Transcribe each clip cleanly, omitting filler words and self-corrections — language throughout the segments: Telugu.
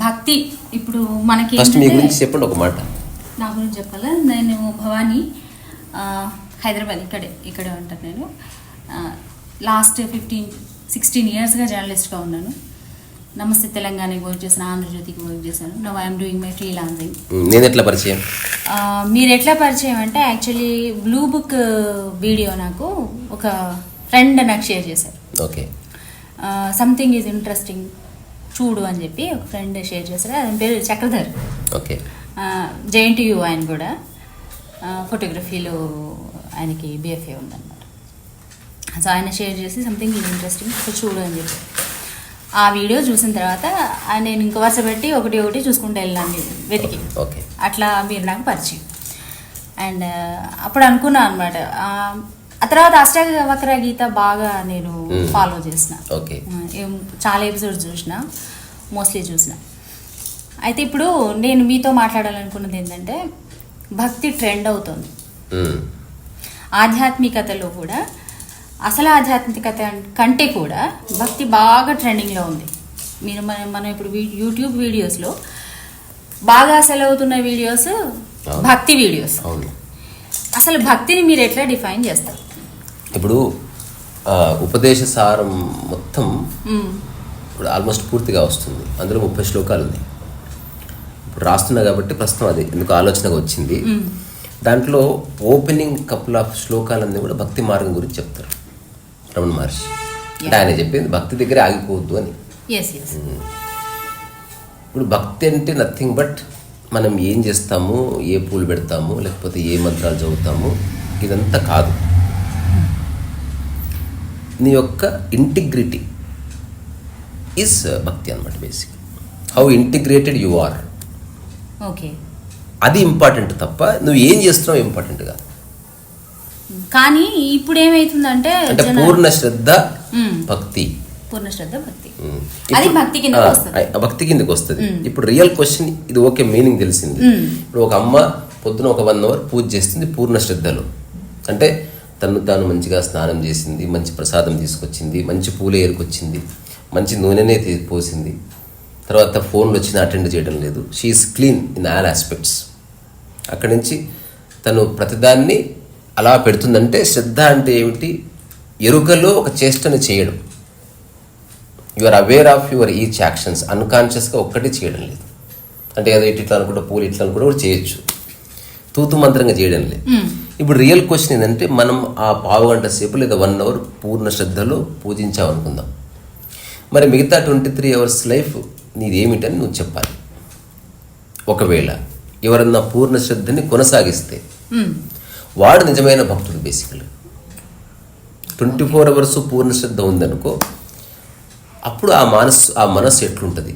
భక్తి ఇప్పుడు మనకి ఫస్ట్ మీ గురించి చెప్పండి ఒక మాట. నా గురించి చెప్పాలా? నేను భవానీ, హైదరాబాద్ ఇక్కడే ఉంటాను. నేను లాస్ట్ 15-16 ఇయర్స్గా జర్నలిస్ట్గా ఉన్నాను. నమస్తే తెలంగాణకి వర్క్ చేశాను, ఆంధ్రజ్యోతికి వర్క్ చేశాను. Now I'm doing my freelancing. నేను ఎట్లా పరిచయం? మీరు ఎట్లా పరిచయం అంటే యాక్చువల్లీ బ్లూ బుక్ వీడియో నాకు ఒక ఫ్రెండ్ నాకు షేర్ చేశారు. ఓకే, సంథింగ్ ఈజ్ ఇంట్రెస్టింగ్ చూడు అని చెప్పి ఒక ఫ్రెండ్ షేర్ చేశారు. ఆయన పేరు చక్రధర్. ఓకే, JNTU ఆయన కూడా ఫోటోగ్రఫీలో ఆయనకి BFA ఉందన్నమాట. సో ఆయన షేర్ చేసి సంథింగ్ ఈజ్ ఇంట్రెస్టింగ్ చూడు అని చెప్పి ఆ వీడియో చూసిన తర్వాత నేను ఇంకో వరుస పెట్టి ఒకటి చూసుకుంటూ వెళ్ళాను వెతికి. ఓకే, అట్లా మీరు నాకు పరిచయం. అండ్ అప్పుడు అనుకున్నాను అనమాట. ఆ తర్వాత అష్టావక్ర గీత బాగా నేను ఫాలో చేసిన. ఓకే, చాలా ఎపిసోడ్స్ చూసిన, మోస్ట్లీ చూసిన. అయితే ఇప్పుడు నేను మీతో మాట్లాడాలనుకున్నది ఏంటంటే భక్తి ట్రెండ్ అవుతుంది. ఆధ్యాత్మికతలో కూడా అసలు ఆధ్యాత్మికత కంటే కూడా భక్తి బాగా ట్రెండింగ్లో ఉంది. మీరు మనం ఇప్పుడు యూట్యూబ్ వీడియోస్లో బాగా సెల్ అవుతున్న వీడియోస్ భక్తి వీడియోస్. అసలు భక్తిని మీరు ఎట్లా డిఫైన్ చేస్తారు? ఇప్పుడు ఉపదేశ సారం మొత్తం ఇప్పుడు ఆల్మోస్ట్ పూర్తిగా వస్తుంది. అందులో 30 శ్లోకాలు ఉన్నాయి. ఇప్పుడు రాస్తున్నా కాబట్టి ప్రస్తుతం అది ఎందుకు ఆలోచనగా వచ్చింది. దాంట్లో ఓపెనింగ్ కపుల్ ఆఫ్ శ్లోకాలన్నీ కూడా భక్తి మార్గం గురించి చెప్తారు రమణ మహర్షి. అంటే ఆయన చెప్పింది భక్తి దగ్గరే ఆగిపోవద్దు అని. ఇప్పుడు భక్తి అంటే నథింగ్ బట్ మనం ఏం చేస్తాము, ఏ పూలు పెడతాము, లేకపోతే ఏ మంత్రాలు చదువుతాము, ఇదంతా కాదు. నీ యొక్క ఇంటిగ్రిటీ ఈజ్ భక్తి అనమాట. Basic how integrated you are, okay, అది ఇంపార్టెంట్ తప్ప నువ్వు ఏం చేస్తున్నావు ఇంపార్టెంట్ కాదు. కానీ ఇప్పుడు ఏమైతుందంటే అంటే పూర్ణ శ్రద్ధ భక్తి, పూర్ణ శ్రద్ధ భక్తి, అది భక్తి కిందకి వస్తుంది. ఇప్పుడు రియల్ క్వశ్చన్ ఇది. ఓకే, మీనింగ్ తెలిసింది. ఇప్పుడు ఒక అమ్మ పొద్దున ఒక 1 అవర్ పూజ చేస్తుంది పూర్ణ శ్రద్ధలో. అంటే తాను మంచిగా స్నానం చేసింది, మంచి ప్రసాదం తీసుకొచ్చింది, మంచి పూలు ఏరుకొచ్చింది, మంచి నూనెనే పోసింది, తర్వాత ఫోన్లు వచ్చినా అటెండ్ చేయడం లేదు. She's clean in all aspects. అక్కడి నుంచి తను ప్రతిదాన్ని అలా పెడుతుందంటే శ్రద్ధ అంటే ఏమిటి? ఎరుకలో ఒక చేష్టను చేయడం. You are aware of your each actions. అన్కాన్షియస్గా ఒక్కటి చేయడం లేదు. అంటే ఏదో ఇట్లా అనుకుంటా పూలు ఇట్లా అనుకుంటా కూడా చేయొచ్చు, తూతు మంత్రంగా చేయడం లేదు. ఇప్పుడు రియల్ క్వశ్చన్ ఏంటంటే మనం ఆ పావు గంట సేపు లేదా 1 అవర్ పూర్ణ శ్రద్ధలో పూజించామనుకుందాం. మరి మిగతా 23 అవర్స్ లైఫ్ నీదేమిటని నువ్వు చెప్పాలి. ఒకవేళ ఎవరన్నా పూర్ణ శ్రద్ధని కొనసాగిస్తే వాడు నిజమైన భక్తుడు. బేసికలీ 24 అవర్స్ పూర్ణ శ్రద్ధ ఉందనుకో, అప్పుడు ఆ మనస్సు ఎట్లుంటుంది,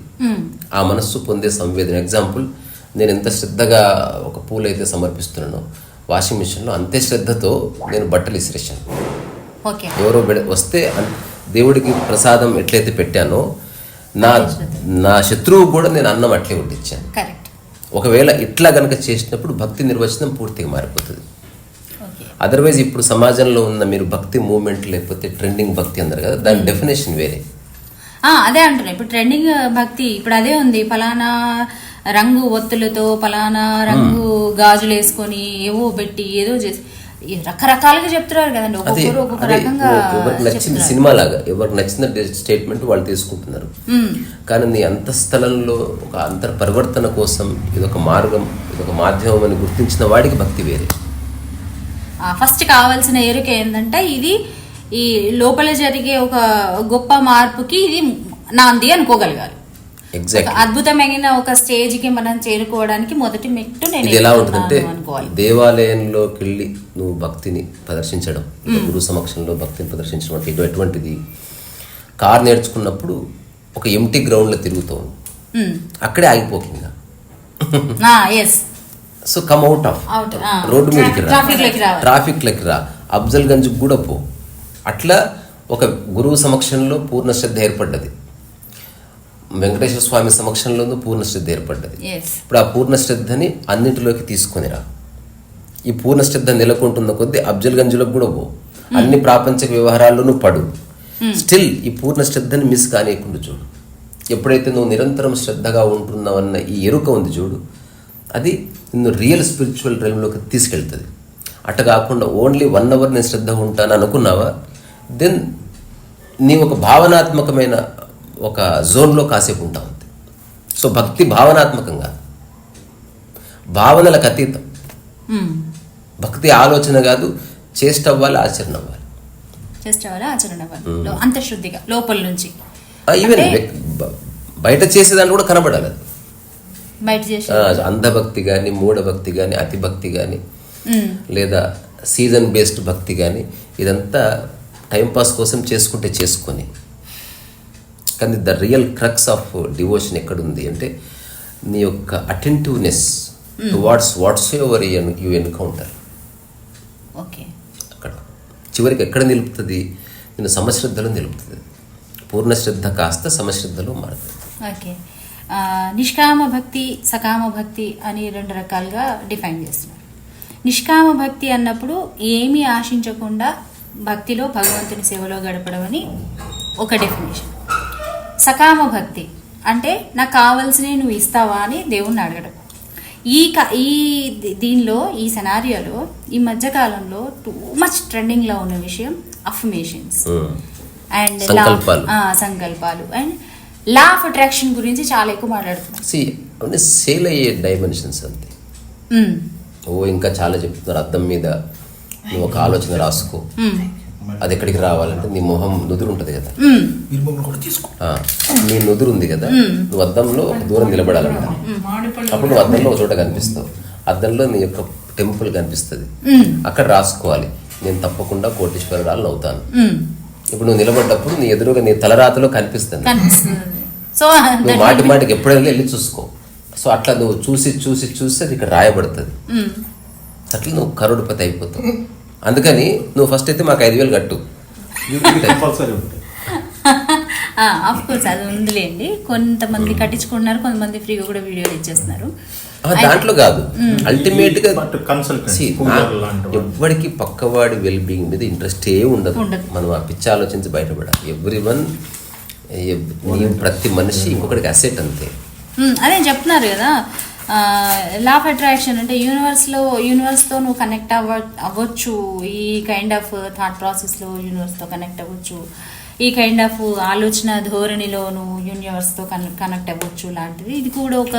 ఆ మనస్సు పొందే సంవేదన. ఎగ్జాంపుల్, నేను ఎంత శ్రద్ధగా ఒక పూలు అయితే సమర్పిస్తున్నానో వాషింగ్ మిషన్లో, అంతే శ్రద్ధతో నేను బట్టలు ఇసిరేసాను. ఎవరో వస్తే దేవుడికి ప్రసాదం ఎట్లయితే పెట్టానో నా శత్రువు కూడా నేను అన్నం అట్లే వడ్డించాను. ఒకవేళ ఇట్లా కనుక చేసినప్పుడు భక్తి నిర్వచనం పూర్తిగా మారిపోతుంది. అదర్వైజ్ ఇప్పుడు సమాజంలో ఉన్న మీరు భక్తి మూవ్మెంట్ లేకపోతే ట్రెండింగ్ భక్తి అన్నారు కదా, దాని డెఫినేషన్ వేరే. అదే అంటున్నా. ఇప్పుడు ట్రెండింగ్ భక్తి ఇప్పుడు అదే ఉంది. ఫలానా రంగు ఒత్తులతో, ఫలానా రంగు గాజులు వేసుకొని ఏవో పెట్టి ఏదో చేసి రకరకాలుగా చెప్తున్నారు కదండి. ఒక్కొక్క రకంగా ఎవరికి నచ్చింది సినిమా లాగా, ఎవరికి నచ్చిన స్టేట్మెంట్ వాళ్ళు తీసుకుంటున్నారు. కానీ నీ అంతఃస్థలంలో ఒక అంతర్ పరివర్తన కోసం ఇదొక మార్గం, ఇదొక మాధ్యమం అని గుర్తించిన వాడికి భక్తి వేరే. ఫస్ట్ కావాల్సిన ఎరుక ఏంటంటే ఇది ఈ లోపల జరిగే ఒక గొప్ప మార్పుకి ఇది నాంది అనుకోగలగాలి. అద్భుతమైన ఒక స్టేజ్ కి మనం చేరుకోవడానికి మొదటి మెట్టు నేను ఎలా ఉంటుందంటే, దేవాలయంలోకి వెళ్ళి నువ్వు భక్తిని ప్రదర్శించడం, గురు సమక్షంలో భక్తిని ప్రదర్శించడం అంటే ఎటువంటిది? కార్ నేర్చుకున్నప్పుడు ఒక ఎంటీ గ్రౌండ్ లో తిరుగుతావు, అక్కడే ఆగిపోకిందా. So come out of road మీదకి రా, ట్రాఫిక్ లెక్క రా, అఫ్జల్ గంజ్ కూడా పో. అట్లా ఒక గురువు సమక్షంలో పూర్ణ శ్రద్ధ ఏర్పడ్డది, వెంకటేశ్వర స్వామి సమక్షంలోనూ పూర్ణ శ్రద్ధ ఏర్పడ్డది. ఇప్పుడు ఆ పూర్ణ శ్రద్ధని అన్నింటిలోకి తీసుకొనిరా. ఈ పూర్ణ శ్రద్ధ నెలకొంటున్న కొద్దీ అఫ్జల్ గంజ్లోకి కూడా పో, అన్ని ప్రాపంచిక వ్యవహారాల్లోనూ పడు. స్టిల్ ఈ పూర్ణ శ్రద్ధని మిస్ కానియకుండా చూడు. ఎప్పుడైతే నువ్వు నిరంతరం శ్రద్ధగా ఉంటున్నావన్న ఈ ఎరుక ఉంది చూడు, అది నిన్ను రియల్ స్పిరిచువల్ రైల్లోకి తీసుకెళ్తుంది. అట్ట కాకుండా ఓన్లీ 1 hour నేను శ్రద్ధగా ఉంటాను అనుకున్నావా, దెన్ నీ ఒక భావనాత్మకమైన ఒక జోన్లో కాసేపు ఉంటా ఉంది. సో భక్తి భావనాత్మకంగా, భావనలకు అతీతం. భక్తి ఆలోచన కాదు, చేష్ట అవ్వాలి, ఆచరణ అవ్వాలి. అంతఃశుద్ధిగా లోపల నుంచి. ఈవెన్ బయట చేసేదాన్ని కూడా కనబడాలి అది. బయట చేసే అంధభక్తి కానీ, మూఢభక్తి కానీ, అతిభక్తి కానీ, లేదా సీజన్ బేస్డ్ భక్తి కానీ, ఇదంతా టైంపాస్ కోసం చేసుకొని, కానీ the real crux of devotion ఎక్కడుంది అంటే నీ యొక్క attentiveness towards whatsoever you encounter. Okay, అక్కడ చివరికి ఎక్కడ నిలుపుతుంది? నేను సమశ్రద్ధలో నిలుపుతుంది. పూర్ణ శ్రద్ధ కాస్త సమశ్రద్ధలో మారుతుంది. ఓకే, నిష్కామ భక్తి, సకామ భక్తి అని 2 రకాలుగా డిఫైన్ చేస్తున్నారు. నిష్కామ భక్తి అన్నప్పుడు ఏమీ ఆశించకుండా భక్తిలో భగవంతుని సేవలో గడపడం అని ఒక డెఫినేషన్. సకామ భక్తి అంటే నాకు కావాల్సినవి నువ్వు ఇస్తావా అని దేవుణ్ణి అడగడం. ఈ దీనిలో, ఈ సెనారియోలో ఈ మధ్యకాలంలో టూ మచ్ ట్రెండింగ్లో ఉన్న విషయం అఫర్మేషన్స్ అండ్ సంకల్పాలు అండ్ లా ఆఫ్ అట్రాక్షన్ గురించి చాలా ఎక్కువ మాట్లాడుతున్నారు. సేల్ అయ్యే డైమెన్షన్స్ అంతే. ఇంకా చాలా చెప్తున్నారు. అద్దం మీద నువ్వు ఒక ఆలోచన రాసుకో, అది ఎక్కడికి రావాలంటే నీ మొహం నుదురు ఉంటుంది కదా, నీ నుదురు ఉంది కదా, నువ్వు అద్దంలో ఒక దూరం నిలబడాలంట. అప్పుడు నువ్వు అద్దంలో ఒక చోట కనిపిస్తావు. అద్దంలో నీ యొక్క టెంపుల్ కనిపిస్తుంది, అక్కడ రాసుకోవాలి, నేను తప్పకుండా కోటీశ్వరురాలు అవుతాను. ఇప్పుడు నువ్వు నిలబడ్డప్పుడు నీ ఎదురుగా నీ తలరాతలో కనిపిస్తుంది. నువ్వు మాటికి ఎప్పుడైనా వెళ్ళి చూసుకో. సో అట్లా నువ్వు చూసి అది ఇక్కడ రాయబడుతుంది. అట్లా నువ్వు కరోడుపతి అయిపోతావు. అందుకని నువ్వు ఫస్ట్ అయితే మాకు 5,000 కట్టు. ఆఫ్ కోర్స్ అది ఉందిలేండి. కొంతమంది కట్టించుకుంటున్నారు, కొంతమంది ఫ్రీగా కూడా వీడియోలు ఇచ్చేస్తున్నారు. దాంట్లో కాదు, అల్టిమేట్ గా ఎవ్వడికి పక్కవాడి వెల్ బీయింగ్ మీద ఇంట్రెస్ట్ ఉండదు. మనం ఆ పిచ్చి ఆలోచించి బయటపడాలి. ఎవ్రీవన్, ప్రతి మనిషి ఇంకొకటికి అసెట్ అంతే. అదే చెప్తున్నారు కదా, లా ఆఫ్ అట్రాక్షన్ అంటే యూనివర్స్తో నువ్వు కనెక్ట్ అవ్వచ్చు. ఈ కైండ్ ఆఫ్ థాట్ ప్రాసెస్లో యూనివర్స్తో కనెక్ట్ అవ్వచ్చు. ఈ కైండ్ ఆఫ్ ఆలోచన ధోరణిలో నువ్వు యూనివర్స్తో కనెక్ట్ అవ్వచ్చు లాంటిది. ఇది కూడా ఒక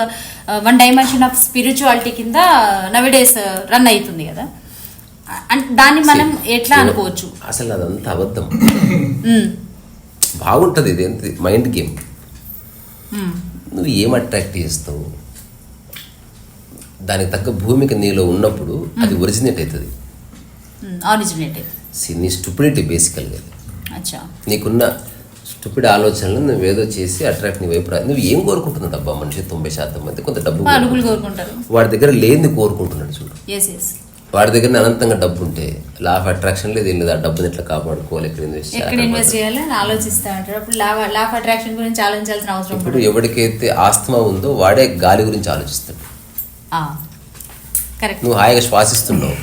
1 dimension ఆఫ్ స్పిరిచువాలిటీ కింద నవడేస్ రన్ అవుతుంది కదా. దాన్ని మనం ఎట్లా అనుకోవచ్చు? అసలు అదంతా అబద్ధం. బాగుంటుంది, ఇది మైండ్ గేమ్. నువ్వు ఏం అట్రాక్ట్ చేస్తావు, దానికి తగ్గ భూమికి నీలో ఉన్నప్పుడు అది ఒరిజినేట్ అవుతుంది. నీ స్టూపిడిటీ బేసికల్గా నీకున్న స్టూపిడ్ ఆలోచనలు నువ్వేదో చేసి అట్రాక్ట్ నీ వైపు నువ్వు ఏం కోరుకుంటున్నాడు? అబ్బా, మనిషి 90% మంది కొంత డబ్బు కోరుకుంటారు. వాడి దగ్గర లేనిది కోరుకుంటున్నాడు చూడు. వాడి దగ్గర అనంతంగా డబ్బు ఉంటే లా ఆఫ్ అట్రాక్షన్ లేదు, ఏం లేదు. ఆ డబ్బుని ఎట్లా కాపాడుకోవాలి, ఎక్కడ ఇన్వెస్ట్ చేయాలి ఆలోచిస్తా ఉంటారు. అప్పుడు లా ఆఫ్ అట్రాక్షన్ గురించి ఆలోచించాల్సిన అవసరం. ఇప్పుడు ఎవరికైతే ఆస్తమా ఉందో వాడే గాలి గురించి ఆలోచిస్తాడు. నువ్వు హాయిగా శ్వాసిస్తున్నావు,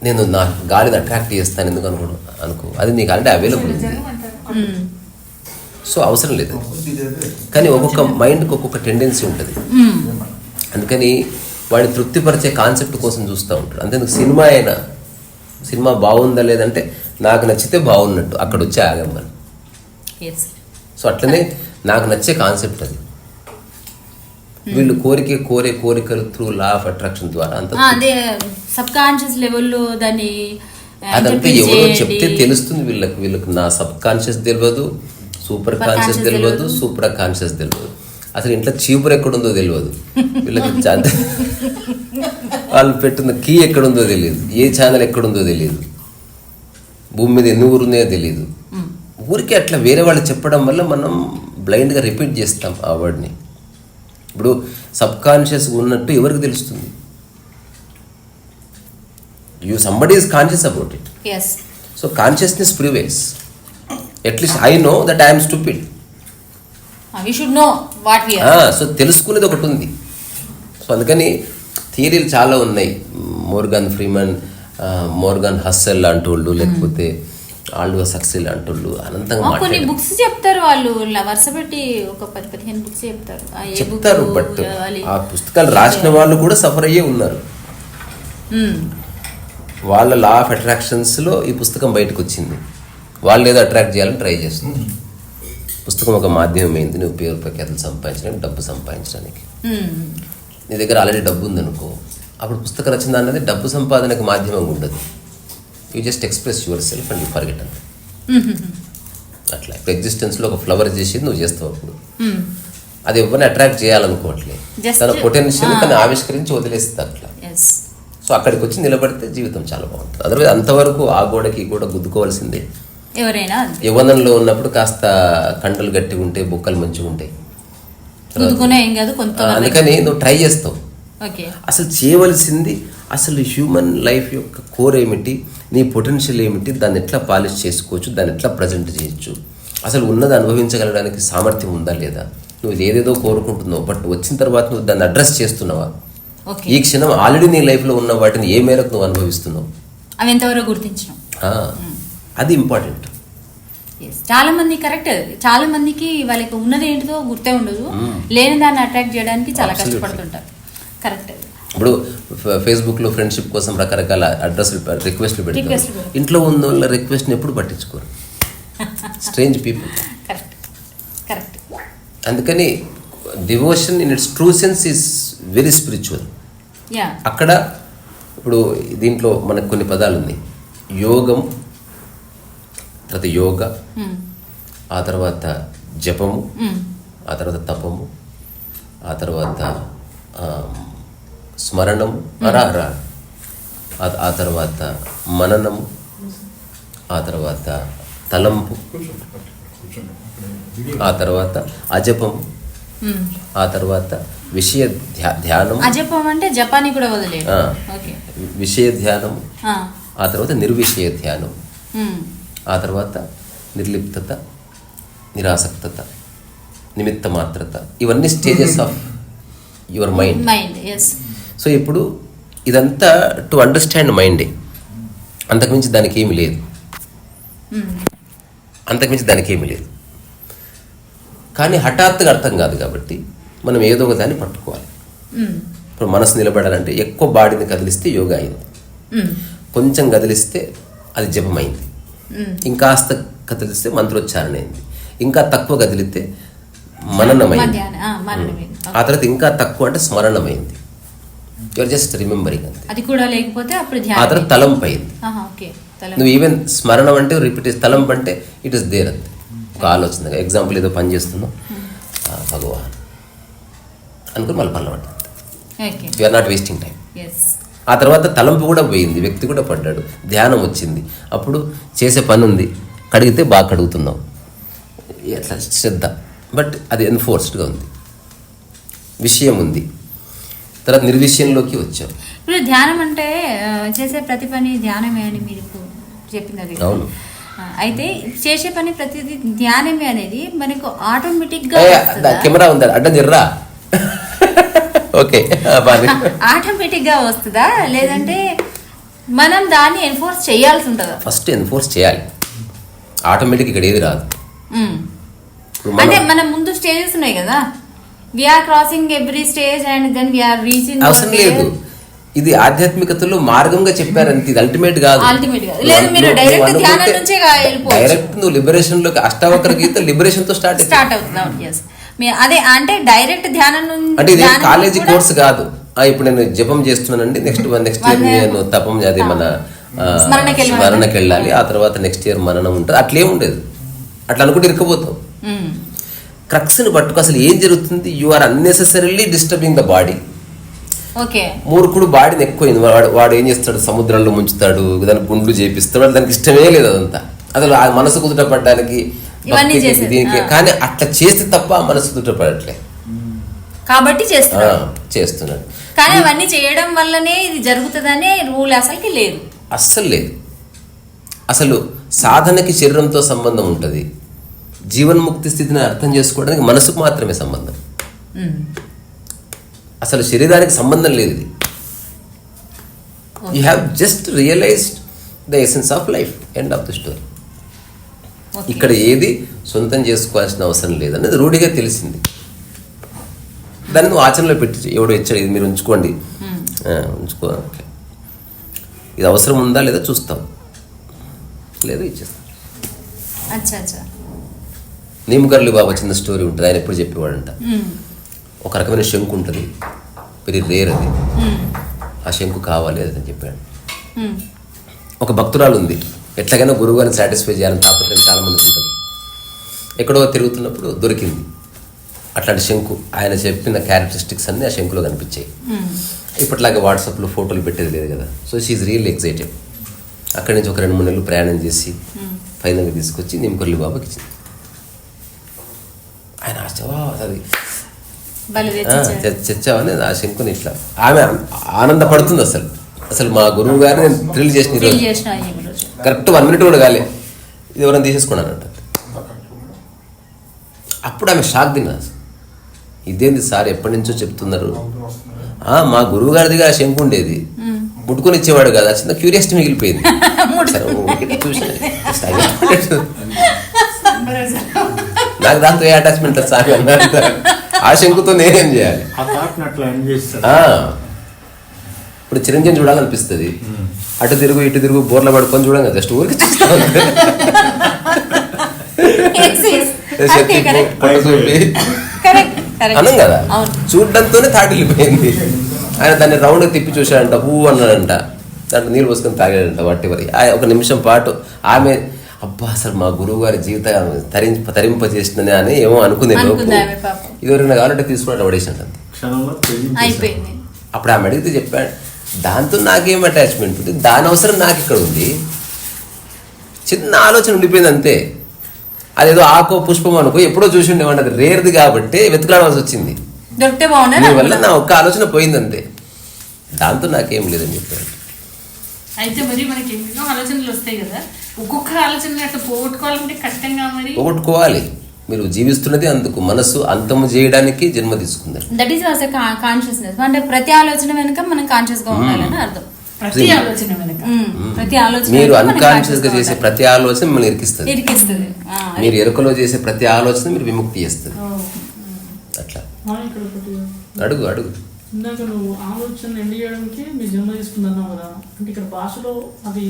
నేను నా గాలిని అట్రాక్ట్ చేస్తాను ఎందుకు అనుకో, అది నీకు అంటే అవైలబుల్ ఉంది. సో అవసరం లేదు. కానీ ఒక్కొక్క మైండ్కి ఒక్కొక్క టెండెన్సీ ఉంటుంది. అందుకని వాడిని తృప్తిపరిచే కాన్సెప్ట్ కోసం చూస్తూ ఉంటాడు. అంతేందుకు సినిమా బాగుందా లేదంటే నాకు నచ్చితే బాగున్నట్టు అక్కడ వచ్చి ఆగమ్మని. సో అట్లనే నాకు నచ్చే కాన్సెప్ట్ అది. వీళ్ళు కోరే కోరికలు త్రూ లా ఆఫ్ అట్రాక్షన్ ద్వారా అదే సబ్ కాన్షియస్ లెవెల్లో దాన్ని అదంతా ఎవరో చెప్తే తెలుస్తుంది వీళ్ళకి. నా సబ్ కాన్షియస్ తెలియదు, సూపర్ కాన్షియస్ తెలియదు, సూపర్ కాన్షియస్ తెలియదు, అసలు ఇంట్లో చీపురు ఎక్కడుందో తెలియదు వీళ్ళకి. వాళ్ళు పెట్టిన కీ ఎక్కడుందో తెలియదు, ఏ ఛానల్ ఎక్కడుందో తెలియదు, భూమి మీద ఎన్ని ఊరున్నాయో తెలియదు. ఊరికే అట్లా వేరే వాళ్ళు చెప్పడం వల్ల మనం బ్లైండ్గా రిపీట్ చేస్తాం ఆ వర్డ్ని. ఇప్పుడు సబ్ కాన్షియస్ ఉన్నట్టు ఎవరికి తెలుస్తుంది? Somebody is conscious about it. So consciousness prevails. At least I know that I'm stupid. So తెలుసుకునేది ఒకటి ఉంది. సో అందుకని థియరీలు చాలా ఉన్నాయి. మోర్గన్ ఫ్రీమన్, మోర్గన్ హస్సెల్ లాంటి వాళ్ళు, లేకపోతే వాళ్ళు సక్సెస్ అంటుళ్ళు అనంతంగా కొన్ని మాట్లాడారు. బుక్స్ చెప్తారు వాళ్ళు వరుస పెట్టి ఒక 10-15 బుక్స్ చెప్తారు. చెప్తారు, బట్ ఆ పుస్తకాలు రాసిన వాళ్ళు కూడా సఫర్ అయ్యే ఉన్నారు. వాళ్ళ లా ఆఫ్ అట్రాక్షన్స్లో ఈ పుస్తకం బయటకు వచ్చింది. వాళ్ళు ఏదో అట్రాక్ట్ చేయాలని ట్రై చేస్తుంది. పుస్తకం ఒక మాధ్యమం అయింది నువ్వు పేరు ప్రఖ్యాతులు సంపాదించడానికి, డబ్బు సంపాదించడానికి. నీ దగ్గర ఆల్రెడీ డబ్బు ఉందనుకో, అప్పుడు పుస్తక రచన అనేది డబ్బు సంపాదనకు మాధ్యమంగా ఉండదు. You just express your self and you forget అంతే. అట్లా ఇప్పుడు ఎగ్జిస్టెన్స్లో ఒక ఫ్లవర్ చేసేది నువ్వు చేస్తావు. అప్పుడు అది ఎవరిని అట్రాక్ట్ చేయాలనుకోవట్లేదు, తన పొటెన్షియల్ తను ఆవిష్కరించి వదిలేస్తుంది అట్లా. సో అక్కడికి వచ్చి నిలబడితే జీవితం చాలా బాగుంటుంది. అదర్వైజ్ అంతవరకు ఆ గోడకి ఈ గోడ గుద్దుకోవాల్సిందే. ఎవరైనా యవ్వనంలో ఉన్నప్పుడు కాస్త కండలు గట్టిగా ఉంటాయి, బొక్కలు మంచిగా ఉంటాయి, అందుకని నువ్వు ట్రై చేస్తావు. అసలు చేయవలసింది అసలు హ్యూమన్ లైఫ్ యొక్క కోర్ ఏమిటి, నీ పొటెన్షియల్ ఏమిటి, దాన్ని ఎట్లా పాలిష్ చేసుకోవచ్చు, దాన్ని ఎట్లా ప్రజెంట్ చేయొచ్చు, అసలు ఉన్నది అనుభవించగలడానికి సామర్థ్యం ఉందా లేదా, నువ్వు ఏదేదో కోరుకుంటున్నావు బట్ వచ్చిన తర్వాత నువ్వు దాన్ని అడ్రస్ చేస్తున్నావా, ఈ క్షణం ఆల్రెడీ నీ లైఫ్లో ఉన్న వాటిని ఏ మేరకు నువ్వు అనుభవిస్తున్నావు, అవి ఎంతవరకు గుర్తించడం, అది ఇంపార్టెంట్. చాలా మంది కరెక్ట్, చాలా మందికి వాళ్ళకి ఉన్నది ఏంటిదో గుర్తే ఉండదు, లేని దాన్ని అట్రాక్ట్ చేయడానికి చాలా కష్టపడుతుంటారు. కరెక్ట్. ఇప్పుడు ఫేస్బుక్లో ఫ్రెండ్షిప్ కోసం రకరకాల అడ్రస్లు రిక్వెస్ట్లు పెడతారు. ఇంట్లో ఉన్న వాళ్ళ రిక్వెస్ట్ని ఎప్పుడు పట్టించుకోరు, స్ట్రేంజ్ పీపుల్. కరెక్ట్. అందుకని devotion in it's true sense is very spiritual. అక్కడ ఇప్పుడు దీంట్లో మనకు కొన్ని పదాలు ఉన్నాయి. యోగం, తర్వాత యోగ, ఆ తర్వాత జపము, ఆ తర్వాత తపము, ఆ తర్వాత స్మరణము, ఆ తర్వాత మననము, ఆ తర్వాత తలంపు, ఆ తర్వాత అజపము, ఆ తర్వాత విషయ ధ్యానం. అజపం అంటే జపాని కూడా వదిలేదు. విషయ ధ్యానం, ఆ తర్వాత నిర్విషయ ధ్యానం, ఆ తర్వాత నిర్లిప్తత, నిరాసక్తత, నిమిత్త మాత్రత. ఇవన్నీ stages of your mind. So ఇప్పుడు ఇదంతా టు అండర్స్టాండ్ మైండే, అంతకుమించి దానికి ఏమి లేదు, అంతకుమించి దానికి ఏమి లేదు. కానీ హఠాత్తుగా అర్థం కాదు కాబట్టి మనం ఏదో ఒక దాన్ని పట్టుకోవాలి. ఇప్పుడు మనసు నిలబడాలంటే ఎక్కువ బాడీని కదిలిస్తే యోగా అయింది, కొంచెం కదిలిస్తే అది జపమైంది, ఇంకాస్త కదిలిస్తే మంత్రోచ్చారణ అయింది, ఇంకా తక్కువ కదిలితే మననమైంది, ఆ తర్వాత ఇంకా తక్కువ అంటే స్మరణమైంది. యూఆర్ జస్ట్ రిమెంబరింగ్ అంతే. అది కూడా లేకపోతే అప్పుడు ఆ తర్వాత తలంపు అయింది. నువ్వు ఈవెన్ స్మరణం అంటే రిపీట్, తలంపు అంటే ఇట్ ఇస్ దేర్ అంతే. ఒక ఆలోచన, ఎగ్జాంపుల్ ఏదో పని చేస్తున్నావు, భగవాన్ అనుకుని మళ్ళీ పనులు పడ్డా, యూఆర్ నాట్ వేస్టింగ్ టైం. ఆ తర్వాత తలంపు కూడా పోయింది, వ్యక్తి కూడా పడ్డాడు, ధ్యానం వచ్చింది, అప్పుడు చేసే పని ఉంది, కడిగితే బాగా కడుగుతున్నావు, ఎట్లా శ్రద్ధ, బట్ అది ఎన్ఫోర్స్డ్గా ఉంది, విషయం ఉంది. తర్వాత నిర్విషయంలోకి వచ్చావు. ఇప్పుడు ధ్యానం అంటే చేసే ప్రతి పని ధ్యానమే అని మీరు చెప్పింది. అవును. అయితే చేసే పని ప్రతిదీ ధ్యానమే అనేది మనకు ఆటోమేటిక్గా కెమెరా ఉందా అడ్డం జర్రా, ఓకే, ఆటోమేటిక్గా వస్తుందా లేదంటే మనం దాన్ని ఎన్ఫోర్స్ చేయాల్సి ఉంటుందా? ఫస్ట్ ఎన్ఫోర్స్ చేయాలి, ఆటోమేటిక్ ఇక్కడ ఏది రాదు. అంటే మన ముందు స్టేజెస్ ఉన్నాయి కదా, we're crossing every stage and then we're reaching. అవసరం లేదు, ఇది ఆధ్యాత్మికతలో మార్గంగా చెప్పారంటే ఇది అల్టిమేట్ కాదు. డైరెక్ట్ నువ్వు లిబరేషన్ లోకి, అష్టావక్ర గీత లిబరేషన్ తో స్టార్ట్ అవుతుంది. అదే అంటే డైరెక్ట్ ధ్యానం అంటే ఇది కాలేజీ కోర్స్ కాదు. ఇప్పుడు నేను జపం చేస్తున్నానండి, నెక్స్ట్ ఇయర్ నేను తపం, అది మన స్మరణకి వెళ్ళాలి, ఆ తర్వాత నెక్స్ట్ ఇయర్ మననం ఉంటుంది, అట్లే ఉండేది. అట్లా అనుకుంటే ఇరుక్కుపోతావు. క్రక్స్ని పట్టుకు అసలు ఏం జరుగుతుంది, you are unnecessarily disturbing the body. మూర్ఖుడు బాడీని ఎక్కువైంది, వాడు ఏం చేస్తాడు, సముద్రంలో ముంచుతాడు, దానికి గుండ్లు చేపిస్తాడు, దానికి ఇష్టమే లేదు అదంతా, అసలు ఆ మనసు కుదుట పడడానికి దీనికి. కానీ అట్లా చేస్తే తప్ప మనసు కుదుట పడట్లే కాబట్టి చేస్తున్నాడు. కానీ అవన్నీ చేయడం వల్లనే ఇది జరుగుతుందనే రూల్ అసలుకి లేదు, అస్సలు లేదు. అసలు సాధనకి శరీరంతో సంబంధం ఉంటుంది, జీవన్ముక్తి స్థితిని అర్థం చేసుకోవడానికి మనసుకు మాత్రమే సంబంధం, అసలు శరీరానికి సంబంధం లేదు. ఇది you have just realised the essence of life, end of the story. ఇక్కడ ఏది సొంతం చేసుకోవాల్సిన అవసరం లేదనేది రూఢిగా తెలిసింది. దాన్ని నువ్వు ఆచరణలో పెట్టి ఎవడో ఇచ్చాడు ఇది మీరు ఉంచుకోండి, ఉంచుకో, ఇది అవసరం ఉందా లేదా చూస్తాం, లేదా ఇచ్చేస్తాం. నీమగర్లి బాబా చిన్న స్టోరీ ఉంటుంది, ఆయన ఎప్పుడు చెప్పేవాడంట. ఒక రకమైన శంకు ఉంటుంది, వెరీ రేర్ అది, ఆ శంకు కావాలి అది అని చెప్పాడు. ఒక భక్తురాలు ఉంది, ఎట్లాగైనా గురువు గారిని సాటిస్ఫై చేయాలని తాపత్రయం చాలా మందికి ఉంటుంది. ఎక్కడో తిరుగుతున్నప్పుడు దొరికింది అట్లాంటి శంకు. ఆయన చెప్పిన క్యారెక్టరిస్టిక్స్ అన్నీ ఆ శంకులో కనిపించాయి. ఇప్పటిలాగే వాట్సాప్లో ఫోటోలు పెట్టేది లేదు కదా. So she's really excited. అక్కడి నుంచి ఒక 2-3 నెలలు ప్రయాణం చేసి ఫైనల్గా తీసుకొచ్చి నీమగర్లి బాబాకి ఇచ్చింది. ఆయన అది చచ్చావని ఆ శంకుని ఇట్లా ఆమె ఆనందపడుతుంది. అసలు మా గురువు గారిని నేను థ్రిల్ చేసిన ఈరోజు కరెక్ట్ 1 minute కూడా కాలే, ఇది ఎవరైనా తీసేసుకున్నానంట. అప్పుడు ఆమె షాక్ తిన్నా. ఇదేంది సార్ ఎప్పటి నుంచో చెప్తున్నారు, మా గురువు గారిదిగా ఆ శంకు ఉండేది, ముట్టుకొని ఇచ్చేవాడు కదా, చిన్న క్యూరియాసిటీ మిగిలిపోయింది. నాకు దాంతో ఏ అటాచ్మెంట్ సార్ అన్నారు, ఆ శంకుతో నేనేం చేయాలి. ఇప్పుడు చిరంజీవి చూడాలనిపిస్తుంది, అటు తిరుగు ఇటు తిరుగు బోర్ల పడుకొని చూడం కదా, జస్ట్ ఊరికి అనం కదా, చూడడంతోనే తాటిల్లిపోయింది. ఆయన దాన్ని రౌండ్ తిప్పి చూశాడంట, అన్నాడంట, దాంట్లో నీళ్ళు పోసుకొని తాగాడంట. వాటి ఒక నిమిషం పాటు ఆమె అబ్బా అసలు మా గురువు గారి జీవితం తరింపజేసిందని అని ఏమో అనుకుంది. ఇది ఎవరైనా కావాలంటే తీసుకున్నట్టు పడేసినట్టు అప్పుడు ఆమె అడిగితే చెప్పాడు, దాంతో నాకేం అటాచ్మెంట్ ఉంది, దాని అవసరం నాకు ఇక్కడ ఉంది. చిన్న ఆలోచన ఉండిపోయింది అంతే. అదేదో ఆకో పుష్పం అనుకో ఎప్పుడో చూసి ఉండేవాడి, అది రేర్ది కాబట్టి వెతుకులాడాల్సి వచ్చింది. దీనివల్ల నా ఒక్క ఆలోచన పోయింది అంతే, దాంతో నాకేం లేదని చెప్పాడు. అయితే మరి మనకి ఎన్నో ఆలోచనలు వస్తాయి కదా, ఒక్కొక్క ఆలోచన అట్లా పోగొట్టుకోవాలంటే కష్టంగా. మరి పోగొట్టుకోవాలి, మీరు జీవిస్తున్నది అందుకు, మనసు అంతము చేయడానికి జన్మ తీసుకుంది. That is also consciousness. అంటే ప్రతి ఆలోచన వెనుక మనం కాన్షియస్ గా ఉండాలని అర్థం. ప్రతి ఆలోచన వెనుక ప్రతి ఆలోచన మీరు అన్కాన్షియస్ గా చేసే ప్రతి ఆలోచన మిమ్మల్ని ఇరికిస్తుంది. మీరు ఎరుకలో చేసే ప్రతి ఆలోచన మీరు విముక్తి చేస్తుంది. అట్లా అడుగు అడుగు. ఇందాక నువ్వు ఆలోచన ఎండ్ చేయడానికి మీరు జన్మ తీసుకున్నావు కదా, అంటే ఇక్కడ భాషలో అది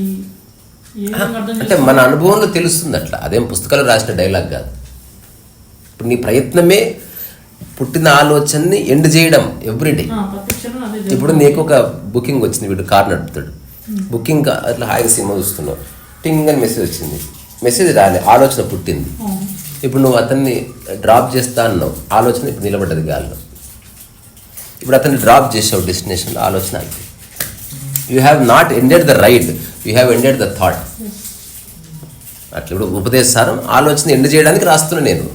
అంటే మన అనుభవంలో తెలుస్తుంది. అట్లా అదేం పుస్తకాలు రాసిన డైలాగ్ కాదు. ఇప్పుడు నీ ప్రయత్నమే పుట్టిన ఆలోచనని ఎండ్ చేయడం ఎవ్రీడే. ఇప్పుడు నీకు ఒక బుకింగ్ వచ్చింది, వీడు కార్ నడుపుతాడు, బుకింగ్ అట్లా హాయిగా సినిమా చూస్తున్నావు, టింగ్ అని మెసేజ్ వచ్చింది, మెసేజ్ రాలే, ఆలోచన పుట్టింది. ఇప్పుడు నువ్వు అతన్ని డ్రాప్ చేస్తా అన్నావు, ఆలోచన ఇప్పుడు నిలబడ్డది గాల్లో. ఇప్పుడు అతన్ని డ్రాప్ చేసావు డెస్టినేషన్, ఆలోచన అయిపోయింది. You have not ended the ride, you have ended the thought. అట్లా ఇప్పుడు ఉపదేశారం ఆలోచన ఎండ్ చేయడానికి రాస్తున్నా నేను,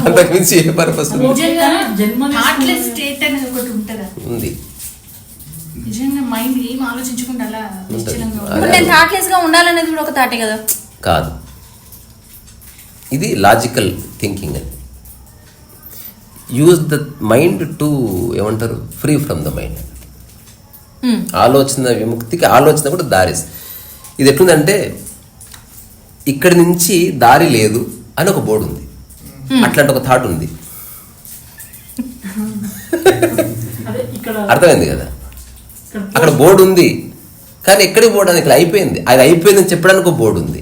అంతకు మించి ఏ పర్పస్ ఉంది. ఉంది. కాదు, ఇది లాజికల్ థింకింగ్ అని. యూజ్ ద మైండ్ టు ఏమంటారు, ఫ్రీ ఫ్రమ్ ద మైండ్. ఆలోచన విముక్తికి ఆలోచన కూడా దారి. ఇది ఎట్లుందంటే ఇక్కడి నుంచి దారి లేదు అని ఒక బోర్డు ఉంది, అట్లాంటి ఒక థాట్ ఉంది. అర్థమైంది కదా, అక్కడ బోర్డు ఉంది కానీ ఎక్కడికి బోర్డు అని ఇక్కడ అయిపోయింది. అది అయిపోయిందని చెప్పడానికి ఒక బోర్డు ఉంది.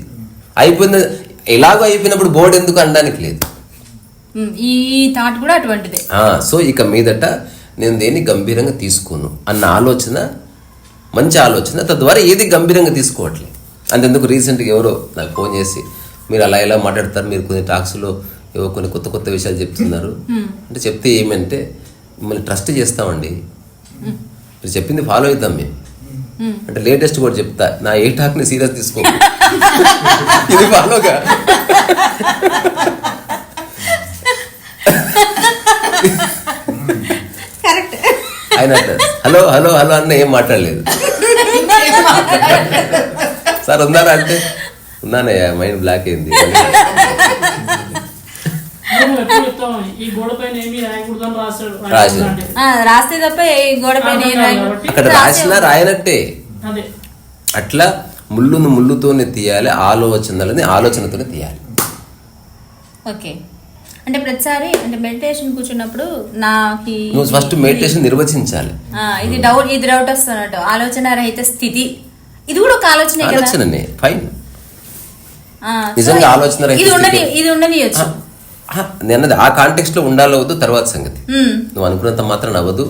అయిపోయింది ఎలాగో అయిపోయినప్పుడు బోర్డు ఎందుకు అనడానికి లేదు. ఈ థాట్ కూడా అటువంటిదే. సో ఇక మీదట నేను దేన్ని గంభీరంగా తీసుకోను అన్న ఆలోచన మంచి ఆలోచన, తద్వారా ఏది గంభీరంగా తీసుకోవట్లేదు. అంతెందుకు రీసెంట్గా ఎవరో నాకు ఫోన్ చేసి, మీరు అలా ఎలా మాట్లాడతారు, మీరు కొన్ని టాక్స్లో ఏవో కొన్ని కొత్త కొత్త విషయాలు చెప్తున్నారు అంటే, చెప్తే ఏమంటే మిమ్మల్ని ట్రస్ట్ చేస్తామండి, మీరు చెప్పింది ఫాలో అవుతాం మేము అంటే. లేటెస్ట్ కూడా చెప్తా, నా ఏ టాక్ని సీరియస్ తీసుకో, ఇది ఫాలోగా. ఆయన హలో హలో హలో అన్న ఏం మాట్లాడలేదు. సార్ ఉన్నారా అంటే, ఉన్నానయ్యా మైండ్ బ్లాక్ అయింది. రాస్తే తప్ప గోడ పైన అక్కడ రాసినా రాయనట్టే. అట్లా ముళ్ళును ముళ్ళుతోనే తీయాలి, ఆలోచనలని ఆలోచనతోనే తీయాలి. ఓకే, అంటే ప్రతిసారి అంటే మెడిటేషన్ కూర్చున్నప్పుడు నాకు నువ్వు ఫస్ట్ మెడిటేషన్ నిర్వచించాలి. ఇది డౌట్ వస్తున్నట్టు ఆలోచన రహిత స్థితి, ఇది కూడా ఒక ఆలోచననే. ఫైన్, నిజంగా ఆలోచన రహిత ఇది ఉండనియచ్చు. నేనది ఆ కాంటెక్స్ట్ లో ఉండాలో వద్దు తర్వాత సంగతి. నువ్వు అనుకున్నంత మాత్రం అవ్వదు,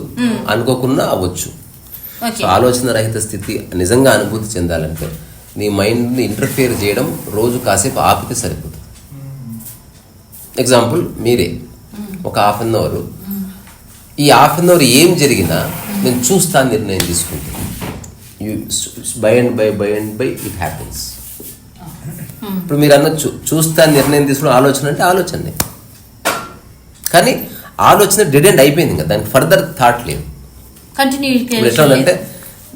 అనుకోకుండా అవ్వచ్చు. సో ఆలోచన రహిత స్థితి నిజంగా అనుభూతి చెందాలంటే నీ మైండ్ని ఇంటర్ఫియర్ చేయడం రోజు కాసేపు ఆపితే సరిపోతుంది. ఎగ్జాంపుల్, మీరే ఒక హాఫ్ అన్ అవర్, ఈ హాఫ్ అన్ అవర్ ఏం జరిగినా నేను చూస్తాను నిర్ణయం తీసుకుంటాను. By and by it happens. ఇప్పుడు మీరు అనొచ్చు చూస్తాను నిర్ణయం తీసుకున్న ఆలోచన అంటే ఆలోచనే, కానీ ఆలోచన డెడ్ ఎండ్ అయిపోయింది కదా, దానికి ఫర్దర్ థాట్ లేదు. ఎట్లా అంటే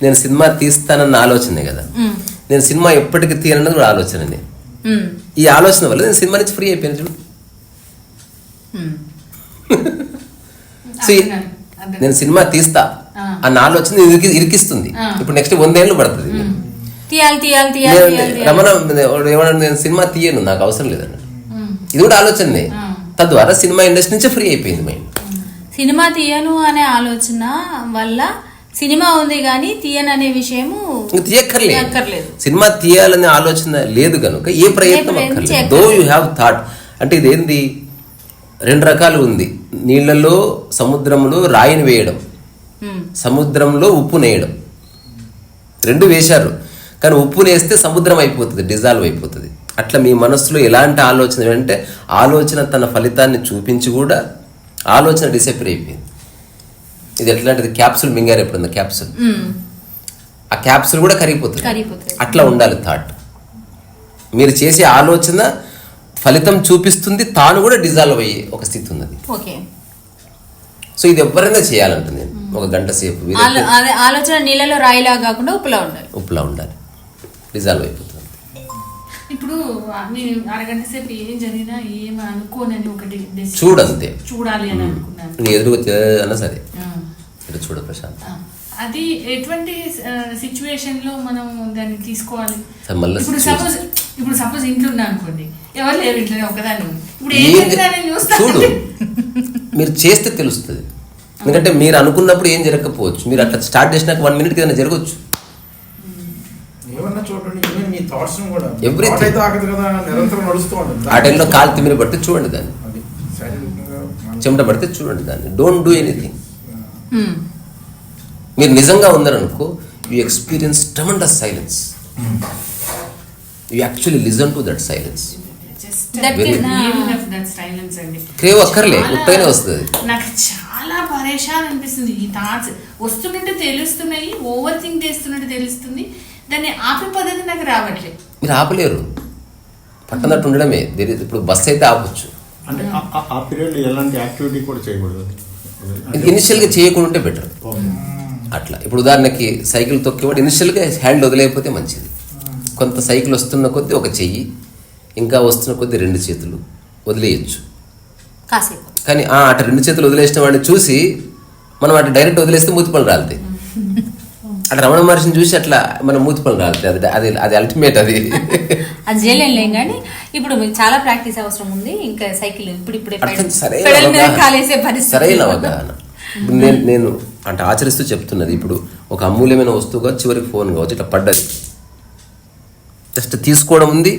నేను సినిమా తీస్తానన్న ఆలోచనే కదా, నేను సినిమా ఎప్పటికీ తీయనన్నది కూడా ఆలోచననే. ఈ ఆలోచన వల్ల నేను సినిమా నుంచి ఫ్రీ అయిపోయాను చూడు. నేను సినిమా తీస్తా అన్న ఆలోచన ఇరికిస్తుంది. ఇప్పుడు నెక్స్ట్ 100 ఏళ్ళు పడుతుంది. రమణ ఏమన్నా నేను సినిమా తీయను, నాకు అవసరం లేదన్నాడు. ఇది కూడా ఆలోచనే. తద్వారా సినిమా ఇండస్ట్రీ నుంచి ఫ్రీ అయిపోయింది మైండ్. సినిమా తీయను అనే ఆలోచన వల్ల సినిమా ఉంది కానీ తీయను అనే విషయము తీయక్కర్లేదు. సినిమా తీయాలనే ఆలోచన లేదు కనుక ఏ ప్రయత్నం అక్కర్లేదు. Though you have thought. అంటే ఇదేంది, 2 రకాలు ఉంది. నీళ్లలో సముద్రంలో రాయిని వేయడం, సముద్రంలో ఉప్పు నేయడం. 2 వేశారు, కానీ ఉప్పు నేస్తే సముద్రం అయిపోతుంది, డిజాల్వ్ అయిపోతుంది. అట్లా మీ మనసులో ఎలాంటి ఆలోచన అంటే ఆలోచన తన ఫలితాన్ని చూపించి కూడా ఆలోచన డిసెపర్ అయిపోయింది. ఇది ఎట్లాంటిది, క్యాప్సూల్ మింగారు ఎప్పుడుందా క్యాప్సూల్, ఆ క్యాప్సూల్ కూడా కరిగిపోతుంది. అట్లా ఉండాలి థాట్. మీరు చేసే ఆలోచన ఫలితం చూపిస్తుంది, తాను కూడా డిజాల్వ్ అయ్యే ఒక స్థితి ఉన్నది. సో ఇది ఎవరైనా చేయాలంటుంది. నేను 1 గంట సేపు ఆలోచన నీళ్ళలో రాయిలా కాకుండా ఉప్పులా ఉండాలి, డిజాల్వ్ అయిపోతుంది. ఇప్పుడు అరగంట సేపు ఏం జరిగినా ఏం అనుకోనని ఒకటి చూడంతే, చూడాలి అని అనుకున్నాను. నీ ఎదురుగా అన్నా సరే చూడ ప్రశాంత్. అది ఎటువంటి సిచ్యువేషన్ లో మనం దాన్ని తీసుకోవాలి? ఇప్పుడు సపోజ్ ఇంట్లో ఉన్నా అనుకోండి, ఎవరు లేరు ఇంట్లోనే, ఒకదాన్ని. ఇప్పుడు చూడు, మీరు చేస్తే తెలుస్తుంది. ఎందుకంటే మీరు అనుకున్నప్పుడు ఏం జరగకపోవచ్చు, మీరు అట్లా స్టార్ట్ చేసినాక 1 మినిట్ ఏదైనా జరగవచ్చు. ఆ టైంలో కాలు తిమ్మిరి పడితే చూడండి దాన్ని, చెమట పడితే చూడండి దాన్ని. Don't do anything. మీరు నిజంగా ఉన్నారనుకో, you experience tremendous silence. You actually listen to that silence. Crave అక్కర్లే, ఉత్తగానే వస్తుంది. నాకు చాలా పరేషాన్ అనిపిస్తుంది. ఈ థాట్స్ వస్తున్నట్టు తెలుస్తున్నాయి, ఓవర్ థింక్ చేస్తున్నట్టు తెలుస్తుంది. దాన్ని ఆపే పద్ధతి నాకు రావట్లేదు. మీరు ఆపలేరు, పట్టనట్టు ఉండడమే. ఇప్పుడు బస్ అయితే ఆపొచ్చు, అంటే ఆ పీరియడ్ ఎలాంటి యాక్టివిటీ కూడా చేయకూడదు. ఇనిషియల్గా చేయకుండా ఉంటే బెటర్. అట్లా ఇప్పుడు ఉదాహరణకి సైకిల్ తొక్కేవాడు ఇనిషియల్గా హ్యాండ్ వదిలేకపోతే మంచిది. కొంత సైకిల్ వస్తున్న కొద్దీ ఒక చెయ్యి, ఇంకా వస్తున్న కొద్దీ 2 చేతులు వదిలేయచ్చు. కానీ అటు 2 చేతులు వదిలేసిన వాడిని చూసి మనం అటు డైరెక్ట్ వదిలేస్తే మూతి పనులు రాలుతాయి. అట్లా రమణ మహర్షిని చూసి అట్లా మనం మూతి పనులు రాలుతాయి. అది అల్టిమేట్. అది చేయలేం. కానీ ఇప్పుడు మీకు చాలా ప్రాక్టీస్ అవసరం ఉంది. ఇంకా సైకిల్ ఇప్పుడిప్పుడే సరైన అవగాహన. నేను అంటే ఆచరిస్తూ చెప్తున్నది. ఇప్పుడు ఒక అమూల్యమైన వస్తువుగా చివరికి ఫోన్ కావచ్చు, ఇట్లా పడ్డది, జస్ట్ తీసుకోవడం ఉంది,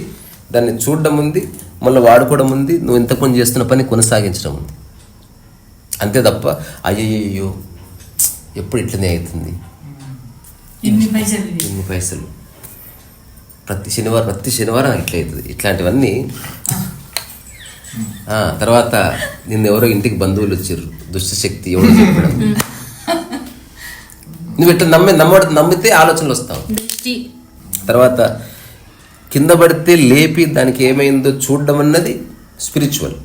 దాన్ని చూడడం ఉంది, మళ్ళీ వాడుకోవడం ఉంది, నువ్వు ఎంత పని చేస్తున్న పని కొనసాగించడం ఉంది. అంతే తప్ప అయ్యయ్యో ఎప్పుడు ఇట్లనే అవుతుంది, ఇన్ని పైసలు ప్రతి శనివారం ఇట్లా అవుతుంది, ఇట్లాంటివన్నీ. తర్వాత నిన్నెవరో ఇంటికి బంధువులు వచ్చారు, దుష్టశక్తి ఎవరో చెప్పడం. నువ్వు ఇట్లా నమ్మితే ఆలోచనలు వస్తావు. తర్వాత కింద పడితే లేపి దానికి ఏమైందో చూడడం అన్నది స్పిరిచువల్.